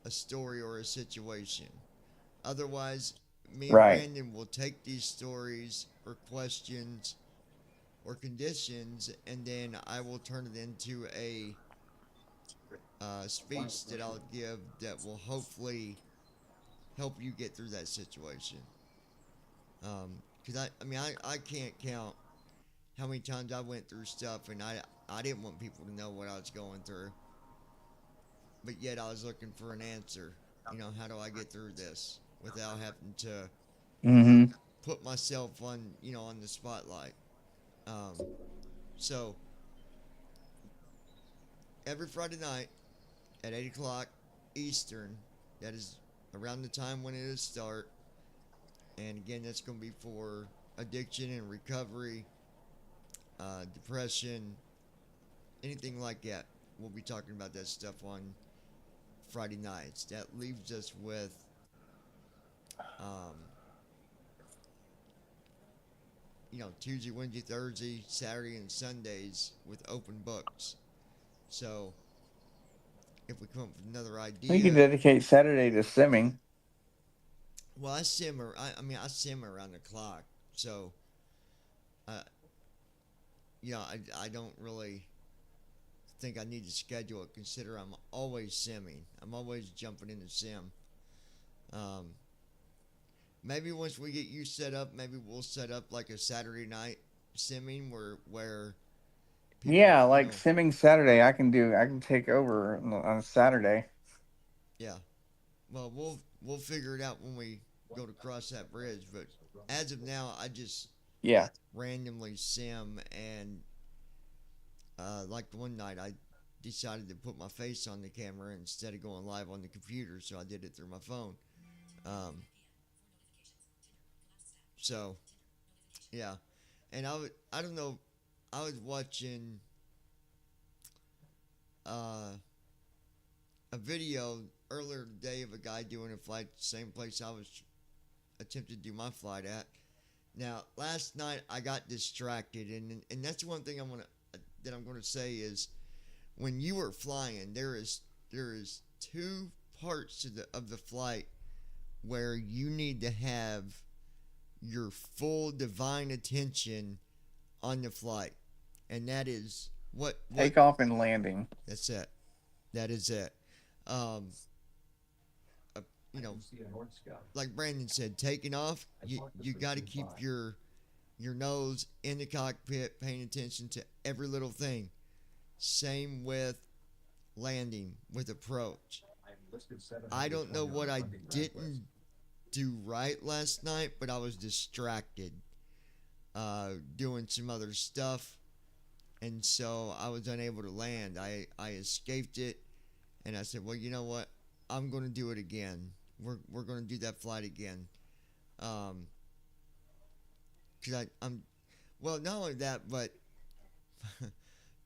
a story or a situation. Otherwise, me and Brandon will take these stories or questions or conditions, and then I will turn it into a speech that I'll give that will hopefully help you get through that situation. Because I can't count how many times I went through stuff, and I didn't want people to know what I was going through, but yet I was looking for an answer. You know, how do I get through this without having to put myself on, on the spotlight? So every Friday night at 8 o'clock Eastern, that is around the time when it'll start. And again, that's going to be for addiction and recovery, depression, anything like that. We'll be talking about that stuff on Friday nights. That leaves us with Tuesday, Wednesday, Thursday, Saturday, and Sundays with open books. So if we come up with another idea, we can dedicate Saturday to simming. Well, I simmer. I simmer around the clock. So, I don't really think I need to schedule it. Consider I'm always simming. I'm always jumping in the sim. Maybe once we get you set up, maybe we'll set up like a Saturday night simming where Yeah, like simming Saturday, I can take over on Saturday. Yeah. Well, we'll figure it out when we go to cross that bridge, but as of now, I just randomly sim, and like the one night I decided to put my face on the camera instead of going live on the computer, so I did it through my phone. So yeah, and I don't know, I was watching a video earlier today of a guy doing a flight the same place I was attempting to do my flight at. Now, last night I got distracted, and that's one thing I'm going to say is, when you are flying, there is two parts of the flight where you need to have your full divine attention on the flight, and that is what takeoff and landing. That's it. That is it. Like Brandon said, taking off, you got to keep your nose in the cockpit, paying attention to every little thing. Same with landing, with approach. I don't know what I didn't do right last night, but I was distracted doing some other stuff, and so I was unable to land. I escaped it, and I said, well, you know what? I'm going to do it again. We're going to do that flight again. Because I'm, well, not only that, but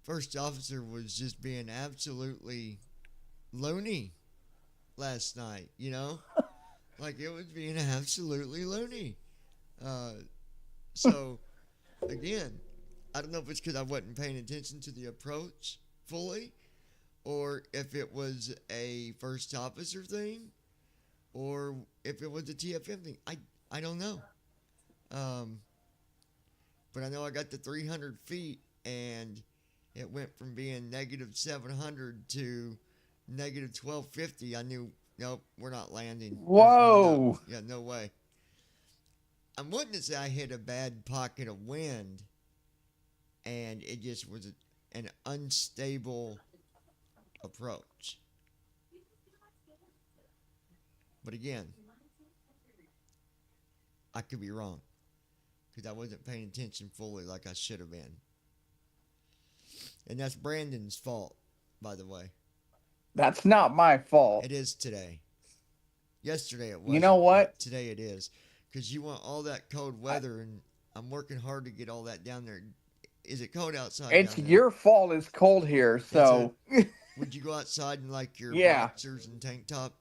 first officer was just being absolutely loony last night, you know? Like, it was being absolutely loony. So, again, I don't know if it's because I wasn't paying attention to the approach fully, or if it was a first officer thing, or if it was a TFM thing. I don't know. But I know I got to 300 feet, and it went from being negative 700 to negative 1250. I knew, nope, we're not landing. Whoa. Yeah, no way. I wouldn't say I hit a bad pocket of wind, and it just was an unstable approach. But again, I could be wrong, because I wasn't paying attention fully like I should have been. And that's Brandon's fault, by the way. That's not my fault. It is today. Yesterday it was. You know what? Today it is. Because you want all that cold weather, and I'm working hard to get all that down there. Is it cold outside? It's your fault it's cold here, so. Would you go outside in like your Yeah. boxers and tank top?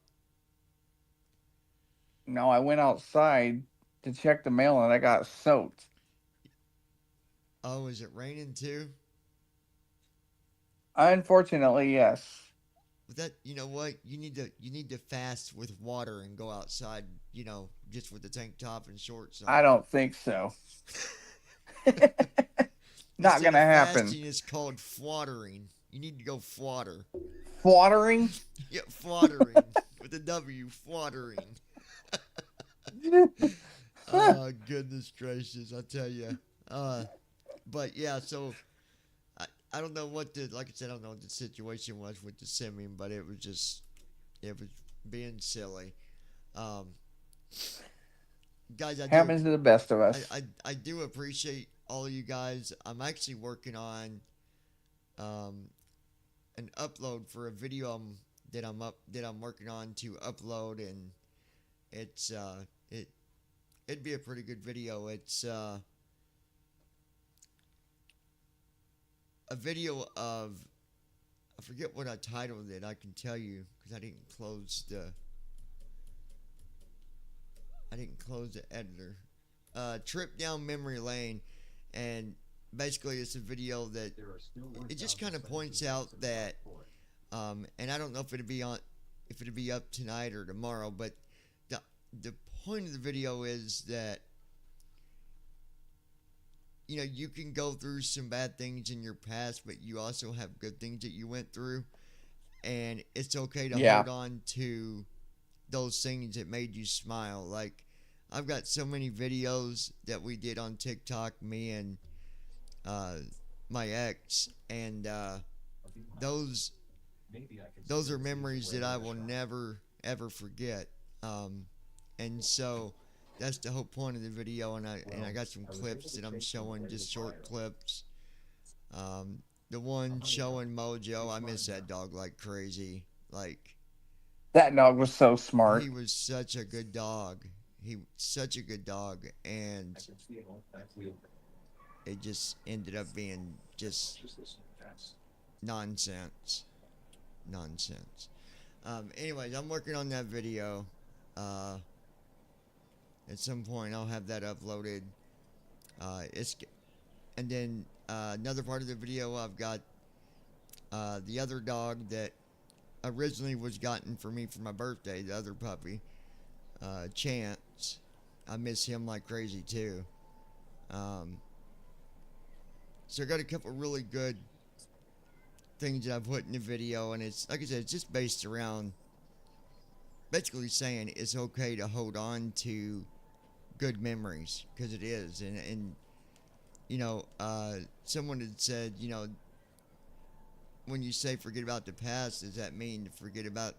No, I went outside to check the mail and I got soaked. Oh, is it raining too? Unfortunately, yes. But that, you know what? You need to fast with water and go outside, you know, just with the tank top and shorts on. I don't think so. Not gonna happen. Fasting is called fwattering. You need to go fwatter. Fwattering? Yeah, fwattering with a W, fwattering. Oh, goodness gracious, I tell you. But yeah, so I don't know what like I said, I don't know what the situation was with the simming, but it was being silly. Guys, happens to the best of us. I do appreciate all of you guys. I'm actually working on an upload for a video that I'm working on to upload, and it'd be a pretty good video. It's a video of, I forget what I titled it. I can tell you because I didn't close the editor. Trip down memory lane, and basically it's a video that it just kind of points out that, and I don't know if it'll be up tonight or tomorrow, but the point of the video is that, you know, you can go through some bad things in your past, but you also have good things that you went through, and it's okay to hold on to those things that made you smile. Like, I've got so many videos that we did on TikTok, me and my ex, and those are memories that I will never ever forget. And so that's the whole point of the video, and I got some clips that I'm showing, just short clips. The one showing Mojo, I miss that dog like crazy. Like, that dog was so smart. He was such a good dog. And it just ended up being just nonsense. Anyways, I'm working on that video. At some point, I'll have that uploaded. And then another part of the video, I've got the other dog that originally was gotten for me for my birthday, the other puppy, Chance. I miss him like crazy too. So I got a couple really good things that I've put in the video, and it's, like I said, it's just based around basically saying it's okay to hold on to good memories, because it is. And you know, someone had said, you know, when you say forget about the past, does that mean to forget about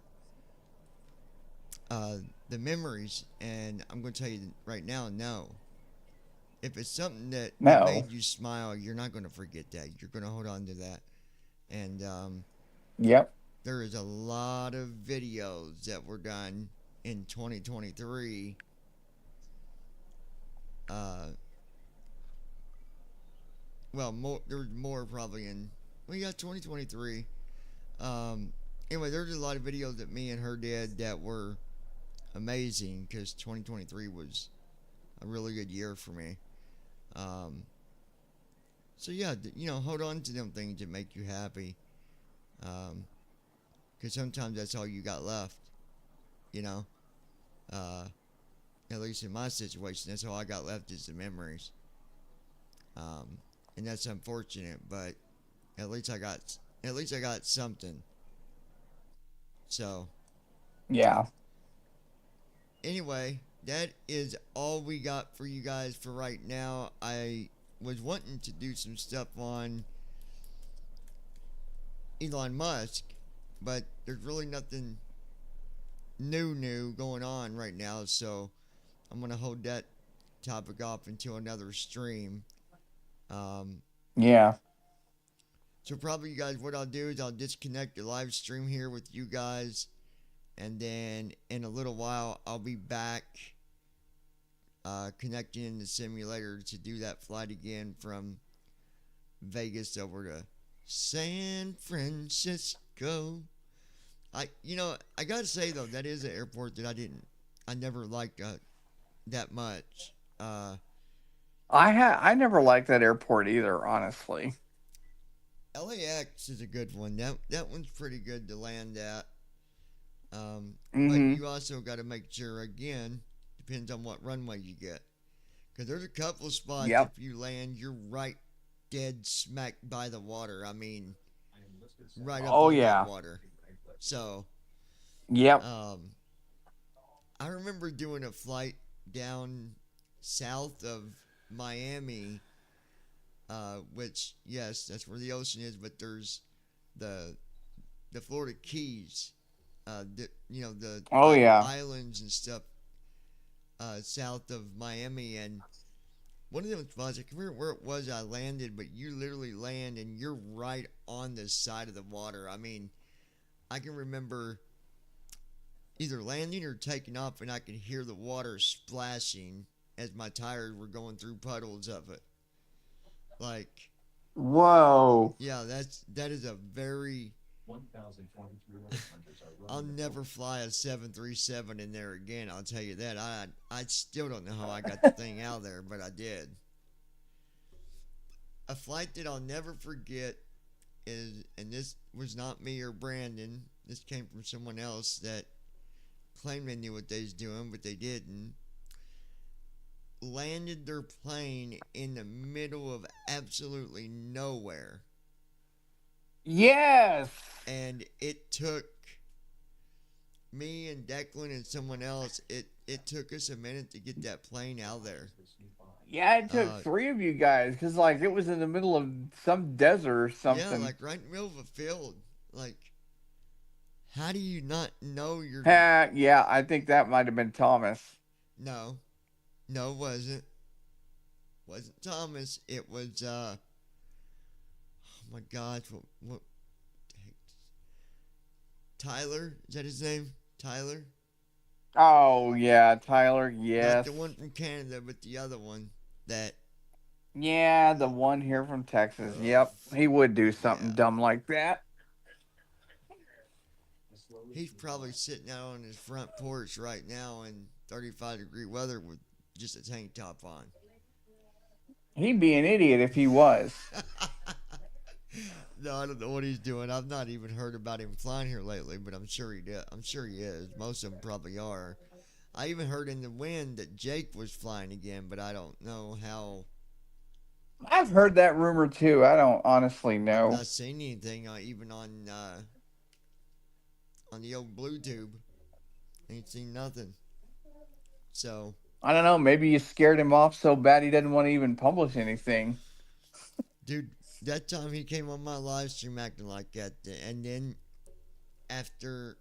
the memories? And I'm going to tell you right now, no. If it's something that made you smile, you're not going to forget that. You're going to hold on to that. And yep, there is a lot of videos that were done in 2023 well, there's more probably in. We got 2023. Anyway, there's a lot of videos that me and her did that were amazing because 2023 was a really good year for me. So yeah, hold on to them things that make you happy. Because sometimes that's all you got left. At least in my situation, that's all I got left is the memories. And that's unfortunate, but at least I got something. So yeah. Anyway, that is all we got for you guys for right now. I was wanting to do some stuff on Elon Musk, but there's really nothing new going on right now, so I'm gonna hold that topic off until another stream. Yeah. So probably, you guys, what I'll do is I'll disconnect the live stream here with you guys, and then in a little while I'll be back connecting in the simulator to do that flight again from Vegas over to San Francisco. I gotta say though, that is an airport that I never liked that much. I never liked that airport either, honestly. LAX is a good one. That one's pretty good to land at. But you also got to make sure, again, depends on what runway you get, because there's a couple of spots if you land, you're right dead smack by the water. I mean, right up on the water. So, I remember doing a flight down south of Miami, which, yes, that's where the ocean is, but there's the Florida Keys, the islands and stuff south of Miami, and one of them spots, I can't remember where it was I landed, but you literally land and you're right on the side of the water. I mean, I can remember either landing or taking off, and I could hear the water splashing as my tires were going through puddles of it. Like, whoa. Yeah, that is a very. I'll never fly a 737 in there again. I'll tell you that. I still don't know how I got the thing out of there, but I did. A flight that I'll never forget is, and this was not me or Brandon. This came from someone else that claimed they knew what they was doing, but they didn't. Landed their plane in the middle of absolutely nowhere. Yes. And it took me and Declan and someone else, it took us a minute to get that plane out there. Yeah, it took three of you guys, because, like, it was in the middle of some desert or something. Yeah, like right in the middle of a field. Like, how do you not know you're... Yeah, I think that might have been Thomas. No, it wasn't. Wasn't Thomas. It was, oh my gosh, what Tyler? Is that his name? Tyler? Oh, yeah, Tyler, yes. Not the one from Canada, but the other one that... Yeah, the one here from Texas. Yep, he would do something dumb like that. He's probably sitting out on his front porch right now in 35-degree weather with just a tank top on. He'd be an idiot if he was. No, I don't know what he's doing. I've not even heard about him flying here lately, but I'm sure he did. I'm sure he is. Most of them probably are. I even heard in the wind that Jake was flying again, but I don't know how. I've heard that rumor too. I don't honestly know. I've not seen anything even on the old Blue Tube. Ain't seen nothing. So I don't know. Maybe you scared him off so bad he doesn't want to even publish anything. Dude, that time he came on my live stream acting like that, and then after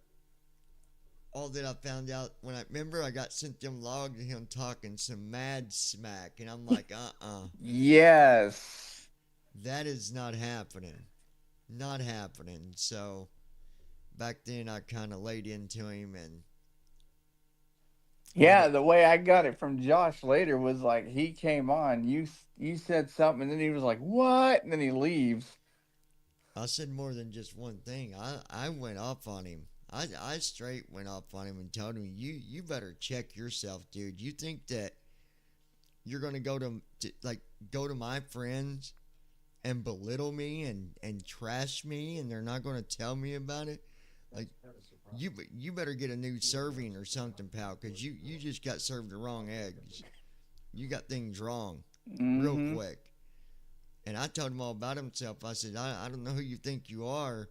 all that I found out, when I remember I got sent them logs of him talking some mad smack, and I'm like, Yes. That is not happening. Not happening. So back then I kind of laid into him, and Yeah, the way I got it from Josh later was like he came on, you said something, and then he was like, "What?" and then he leaves. I said more than just one thing. I went off on him. I straight went off on him and told him, you better check yourself, dude. You think that you're gonna go to my friends and belittle me and trash me, and they're not gonna tell me about it? Like, you better get a new serving or something, pal, because you just got served the wrong eggs. You got things wrong real quick. And I told him all about himself. I said, I don't know who you think you are,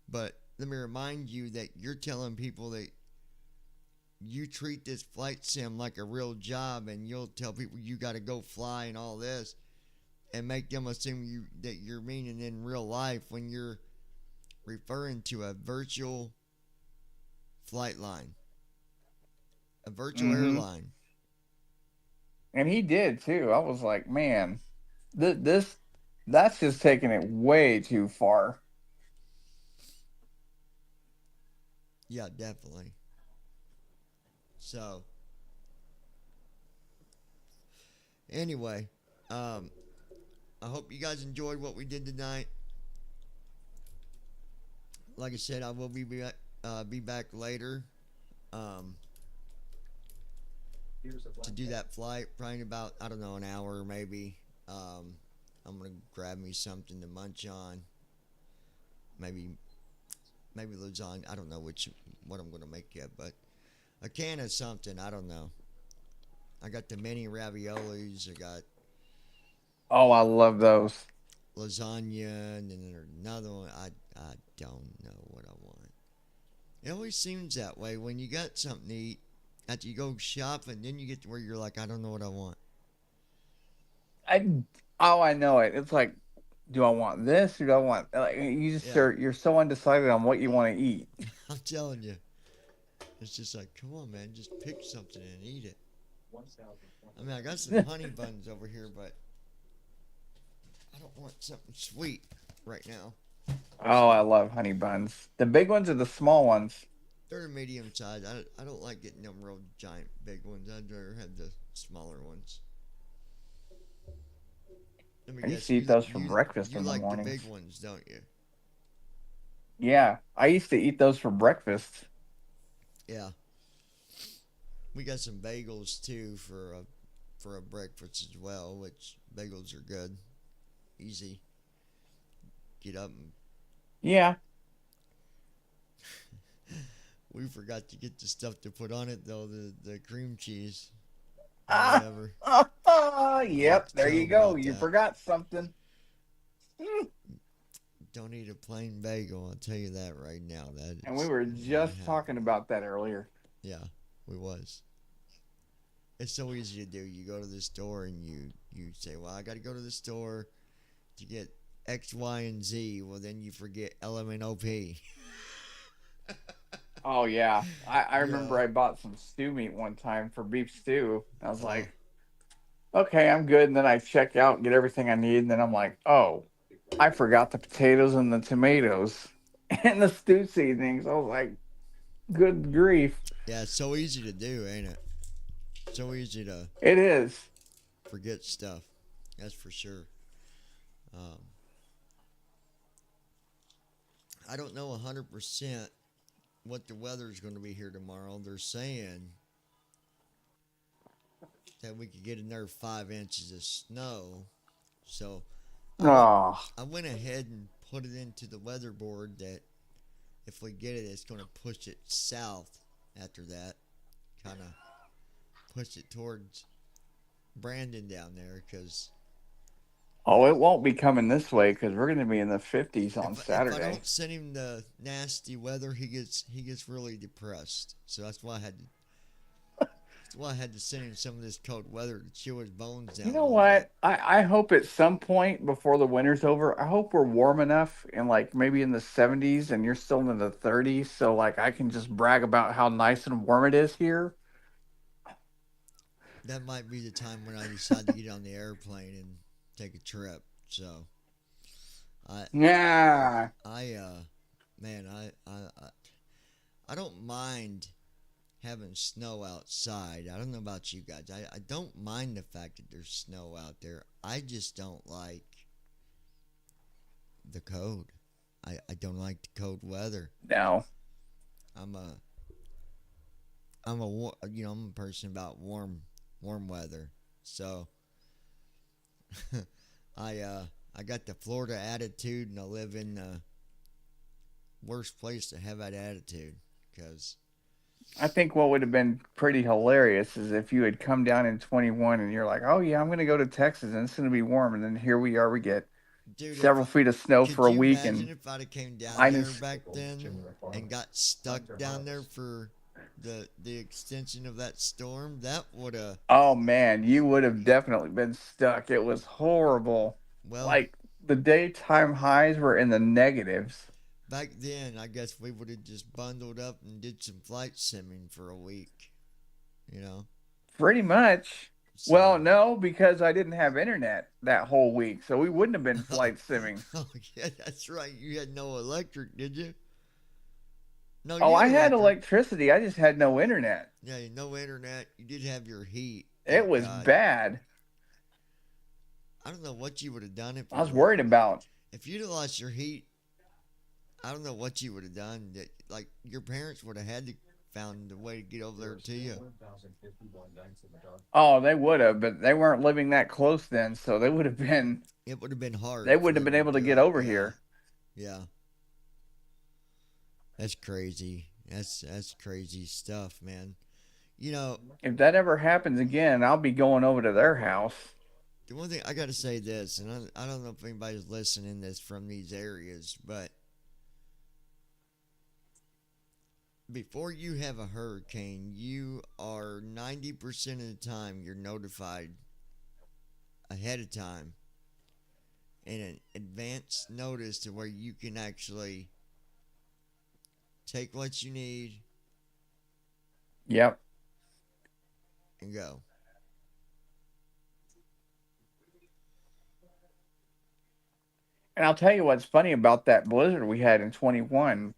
but let me remind you that you're telling people that you treat this flight sim like a real job, and you'll tell people you got to go fly and all this, and make them assume that you're meaning in real life when you're referring to a virtual flight line, a virtual airline. And he did too. I was like, man, that's just taking it way too far. Yeah, definitely. So, anyway, I hope you guys enjoyed what we did tonight. Like I said, I will be back later to do that flight, probably in about, I don't know, an hour maybe. I'm gonna grab me something to munch on. Maybe lasagna. I don't know what I'm gonna make yet, but a can of something. I don't know. I got the mini raviolis. I got. Oh, I love those. Lasagna, and then there's another one. I don't know what I want. It always seems that way when you got something to eat. After you go shopping, then you get to where you're like, I don't know what I want. I know it. It's like, do I want this or do I want? Like, you're so undecided on what you want to eat. I'm telling you, it's just like, come on, man, just pick something and eat it. I mean, I got some honey buns over here, but I don't want something sweet right now. Oh, I love honey buns. The big ones or the small ones? They're medium size. I don't like getting them real giant big ones. I'd rather have the smaller ones. I used to eat those for breakfast in the morning. You like mornings. the big ones, don't you? Yeah, I used to eat those for breakfast. Yeah. We got some bagels too for a breakfast as well, which bagels are good. Easy. Get up and... Yeah. We forgot to get the stuff to put on it though, the cream cheese. Whatever. Yep, there you go. You forgot something. Don't eat a plain bagel, I'll tell you that right now. And we were just talking about that earlier. Yeah, we was. It's so easy to do. You go to the store and you say, well, I got to go to the store to get X, Y, and Z. Well, then you forget LMNOP. Oh, yeah. I remember I bought some stew meat one time for beef stew. I was like, okay, I'm good. And then I check out and get everything I need. And then I'm like, oh, I forgot the potatoes and the tomatoes and the stew seasonings. I was like, good grief. Yeah, it's so easy to do, ain't it? So easy to... It is. Forget stuff. That's for sure. I don't know 100% what the weather is going to be here tomorrow. They're saying that we could get another 5 inches of snow. So I went ahead and put it into the weather board that if we get it, it's going to push it south after that. Kind of push it towards Brandon down there because... Oh, it won't be coming this way because we're going to be in the 50s on Saturday. If I don't send him the nasty weather, he gets really depressed. So that's why I had to send him some of this cold weather to chill his bones down. You know what? I hope at some point before the winter's over, I hope we're warm enough and like maybe in the 70s and you're still in the 30s. So like I can just brag about how nice and warm it is here. That might be the time when I decide to get on the airplane and take a trip. So I don't mind having snow outside. I don't know about you guys. I don't mind the fact that there's snow out there. I just don't like the cold. I don't like the cold weather. No. I'm a person about warm weather. So I got the Florida attitude, and I live in the worst place to have that attitude, because I think what would have been pretty hilarious is if you had come down in 21 and you're like, oh yeah, I'm going to go to Texas and it's going to be warm. And then here we are, we get several feet of snow for a week. Could you and imagine if I'd have came down there back then and got stuck down there for the extension of that storm? That would have... Oh man, you would have definitely been stuck. It was horrible. Well, like the daytime highs were in the negatives. Back then, I guess we would have just bundled up and did some flight simming for a week, Pretty much. So, well, no, because I didn't have internet that whole week, so we wouldn't have been flight simming. Oh, yeah, that's right. You had no electric, did you? No. Oh, I had electricity. I just had no internet. Yeah, no internet. You did have your heat. It was bad. I don't know what you would have done if I was worried about. If you'd have lost your heat, I don't know what you would have done. Like, your parents would have had to found a way to get over there to you. Oh, they would have, but they weren't living that close then, so they would have been... It would have been hard. They wouldn't have been able to get over here. Yeah. That's crazy. That's crazy stuff, man. If that ever happens again, I'll be going over to their house. The one thing, I got to say this, and I don't know if anybody's listening this from these areas, but before you have a hurricane, you are 90% of the time you're notified ahead of time in an advance notice to where you can actually take what you need. Yep. And go. And I'll tell you what's funny about that blizzard we had in 21.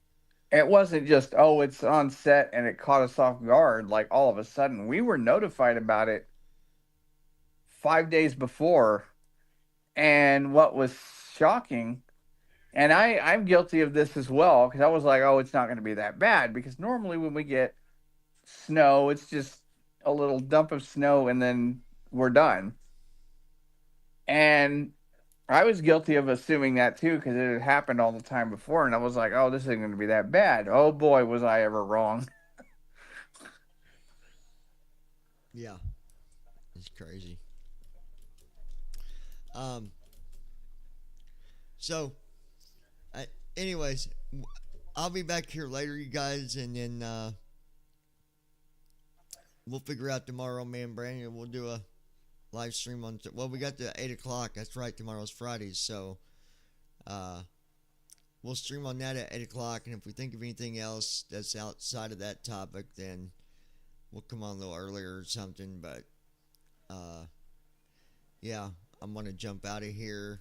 It wasn't just, it's on set and it caught us off guard. Like all of a sudden, we were notified about it 5 days before. And what was shocking, and I'm guilty of this as well, because I was like, it's not going to be that bad. Because normally when we get snow, it's just a little dump of snow and then we're done. And I was guilty of assuming that too, because it had happened all the time before, and I was like, this isn't going to be that bad. Oh boy, was I ever wrong. Yeah. It's crazy. So, anyways, I'll be back here later, you guys, and then we'll figure out tomorrow, me and Brandon, we'll do a live stream on, we got the 8 o'clock, that's right, tomorrow's Friday, so we'll stream on that at 8 o'clock, and if we think of anything else that's outside of that topic, then we'll come on a little earlier or something, but yeah, I'm gonna jump out of here,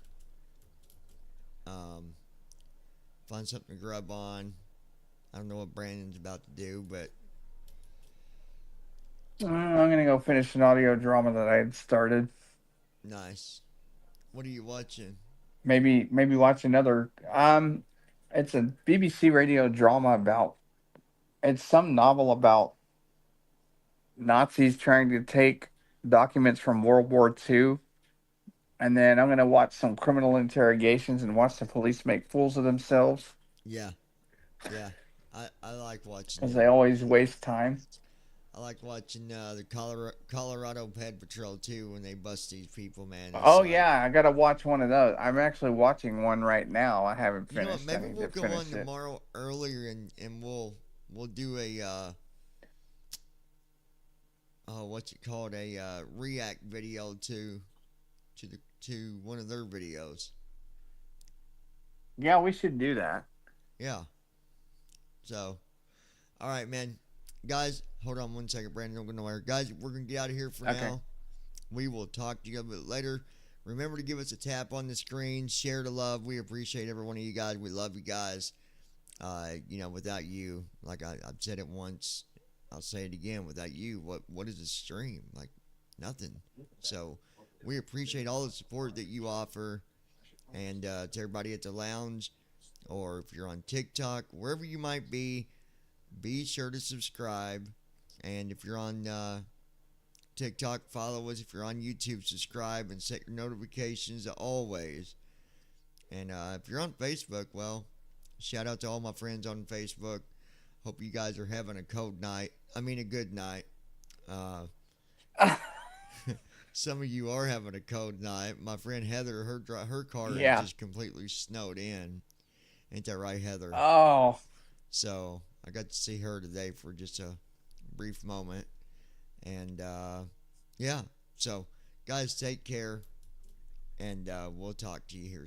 find something to grub on. I don't know what Brandon's about to do, but I'm going to go finish an audio drama that I had started. Nice. What are you watching? Maybe watch another. It's a BBC radio drama about, it's some novel about Nazis trying to take documents from World War II. And then I'm going to watch some criminal interrogations and watch the police make fools of themselves. Yeah. I like watching. Because they always waste time. I like watching the Colorado Ped Patrol too when they bust these people, man. Yeah, I gotta watch one of those. I'm actually watching one right now. I haven't finished. Maybe we'll go on tomorrow earlier and we'll do a what's it called, a react video to one of their videos. Yeah, we should do that. Yeah. So, all right, man. Guys, hold on 1 second, Brandon. Don't go nowhere. Guys, we're going to get out of here for now. We will talk to you a bit later. Remember to give us a tap on the screen. Share the love. We appreciate every one of you guys. We love you guys. Without you, like I've said it once, I'll say it again, without you, what is a stream? Like, nothing. So we appreciate all the support that you offer. And to everybody at the lounge, or if you're on TikTok, wherever you might be sure to subscribe. And if you're on TikTok, follow us. If you're on YouTube, subscribe and set your notifications always. And if you're on Facebook, well, shout out to all my friends on Facebook. Hope you guys are having a good night. Some of you are having a cold night. My friend Heather, her car is just completely snowed in. Ain't that right, Heather? Oh. So I got to see her today for just a brief moment. And yeah, so guys, take care. And we'll talk to you here